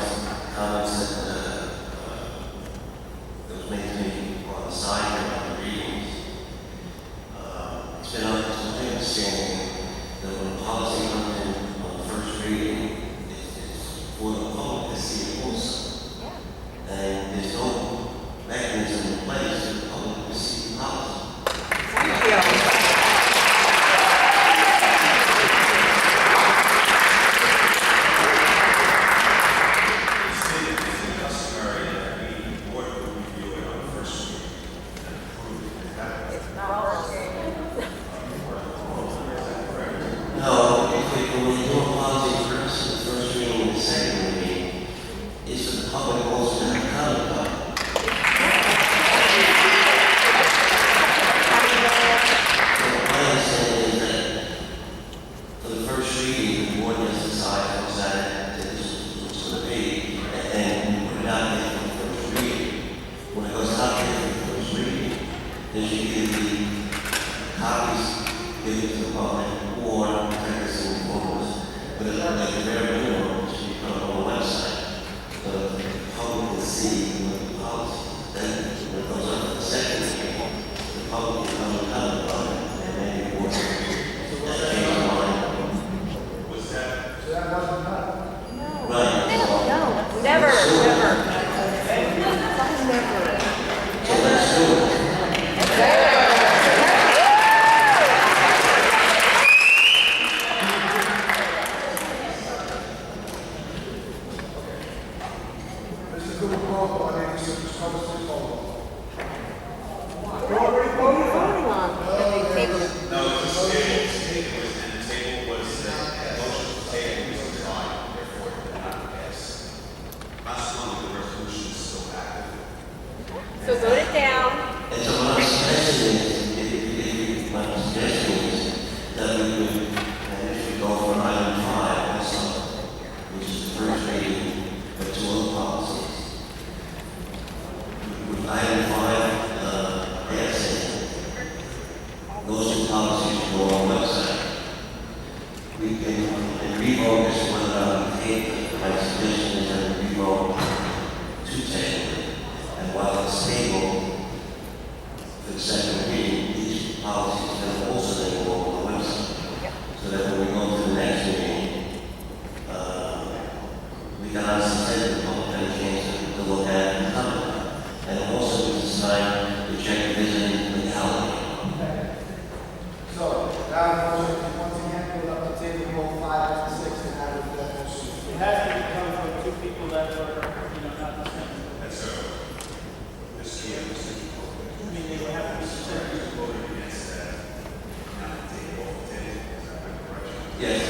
There should either be copies given to the public or practice in photos. But it's not like a very minimum, it should be put up on the website. So the public can see what the policy is. Then when it goes up to the second meeting, the public can come and comment on it, and maybe more. That change of mind. Was that? So that wasn't done. Right. No, never, never. So let's do it. Mr. Cooper, call for my name is Mr. Thomas, please call. No, it was tabled, and the table was, motion to table was denied, therefore it did not pass. Consequently, the resolution is still active. So vote it down. And so my suggestion is, my suggestion is that we would, and if we go for item 5 also, which is the first reading of 2 other policies. With item 5, passing, those 2 policies will go on the website. We can refocus whether or not we take it. My suggestion is that we revoke to table it. And while it's stable, for the second reading, these policies then also then go on the website. So that when we go to the next meeting, we can honestly say that the public had a chance to look at it and comment. And also we decide to check the visiting legality. So, now, once again, we'll up to table both 5 and 6 and have it that motion. It has to come from two people that were, not the same. That's so. This year, I mean, they would have to be considered. voted against that, not to take it off the table, is that my correction? Yes.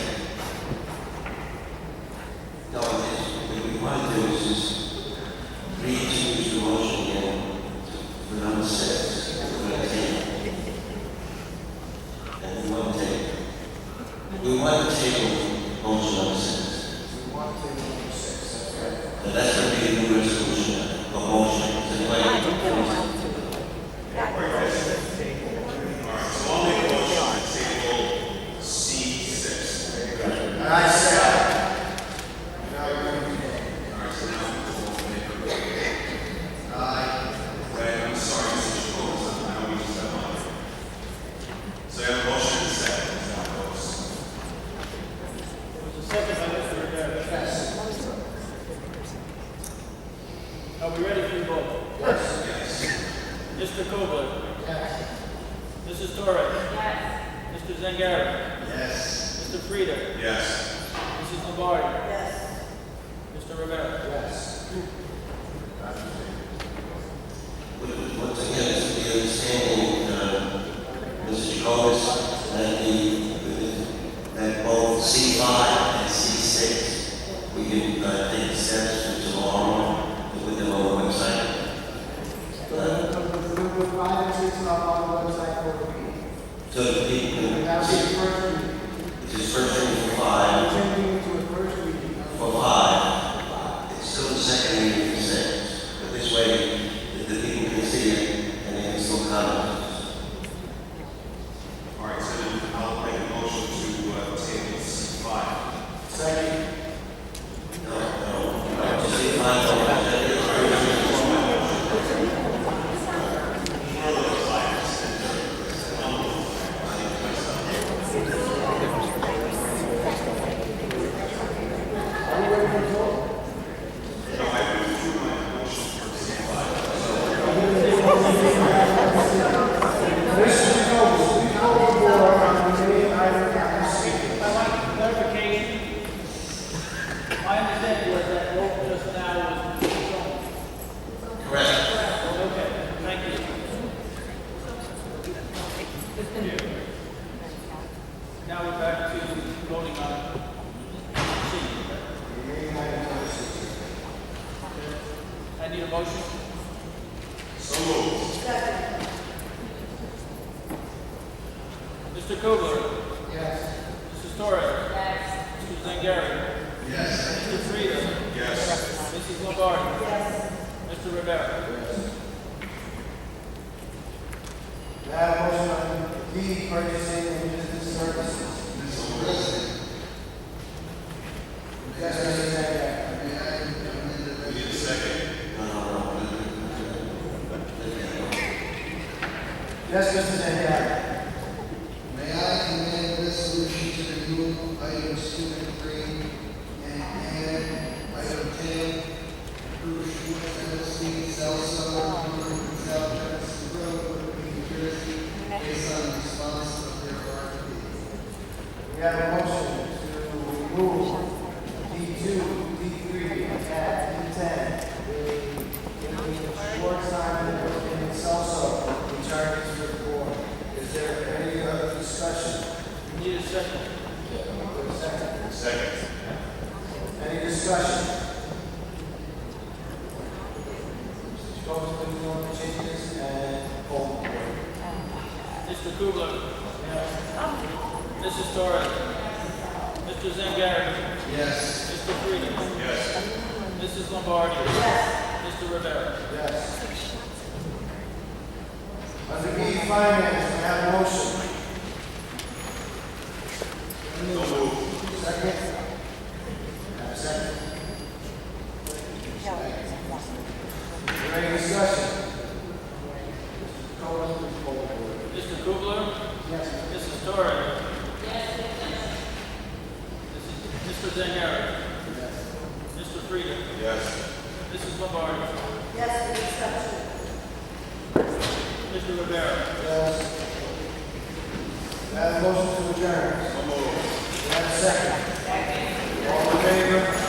No, what we want to do is just reintroduce the motion again for number 6. We're going to take. And we want to take. We want to take motion number 6. We want to table number 6, that's right. And that's going to be a new resolution, a motion. It's a way. All right, so I'll make a motion to table C6. And I say, now you're going to be. All right, so now we'll make Wait, I'm sorry, Mr. Chacon, now we just have one. So I have a motion and a second, is that how it goes? It was a second by Mr. Rivera. Yes. Are we ready for the vote? Yes. Mr. Kobler? Yes. Mrs. Torres? Yes. Mr. Zangari? Yes. Mr. Frieda? Yes. Mrs. Lombardi? Yes. Mr. Rivera? Yes. Once again, it's the understanding, Mr. Jacobus, that both C5 and C6, we can take steps to tomorrow to put them on the website. Number 5 and 6 are on the website for the meeting. So the people And can that's the see, first reading. it's his first reading for 5. Changing it to a first reading. For 5, it's still the second reading for 6. But this way, the people can see it and they can still comment. All right, so then I'll make a motion to table C5. Second. Just see 5 Are you ready for the vote? No, I withdrew my motion for C5. Mr. Jacobus, please call the board on the main item number 6. I want clarification. My understanding was that vote just now was shown. Correct. Okay, thank you. Now we're back to voting on C. The main item number 6. I need a motion. So moved. Mr. Kobler. Yes. Mrs. Torres. Yes. Mr. Zangari. Yes. Mr. Frieda. Yes. Mrs. Lombardi. Yes. Mr. Rivera. Yes. May I have a motion on D, purchasing and business services? Mr. President. Yes, Mr. Zangari. We need a second. Yes, Mr. Zangari. May I amend resolution to remove items 2 and 3 and add item 10, Cruise Shores LLC, South Genesee Road, New Jersey, based on the response of their RFP. We have a motion to remove D2, D3, and add D10. The short time and it's also returning to the board. Is there any other discussion? We need a second. Second. Second. Any discussion? Mr. Jacobs, please note the changes and poll the board. Mr. Kugler. Yes. Mrs. Torres. Mr. Zangari. Yes. Mr. Frieda. Yes. Mrs. Lombardi. Yes. Mr. Rivera. Yes. Under E, Finance, may I have a motion? So moved. Second? Have a second? Is there any discussion? Mr. Cohen, please poll the board. Mr. Kugler. Yes. Mrs. Torres. Mr. Zangari. Mr. Frieda. Yes. Mrs. Lombardi. Yes, with exception. Mr. Rivera. Yes. May I have a motion to adjourn? So moved. Do I have a second? All in favor?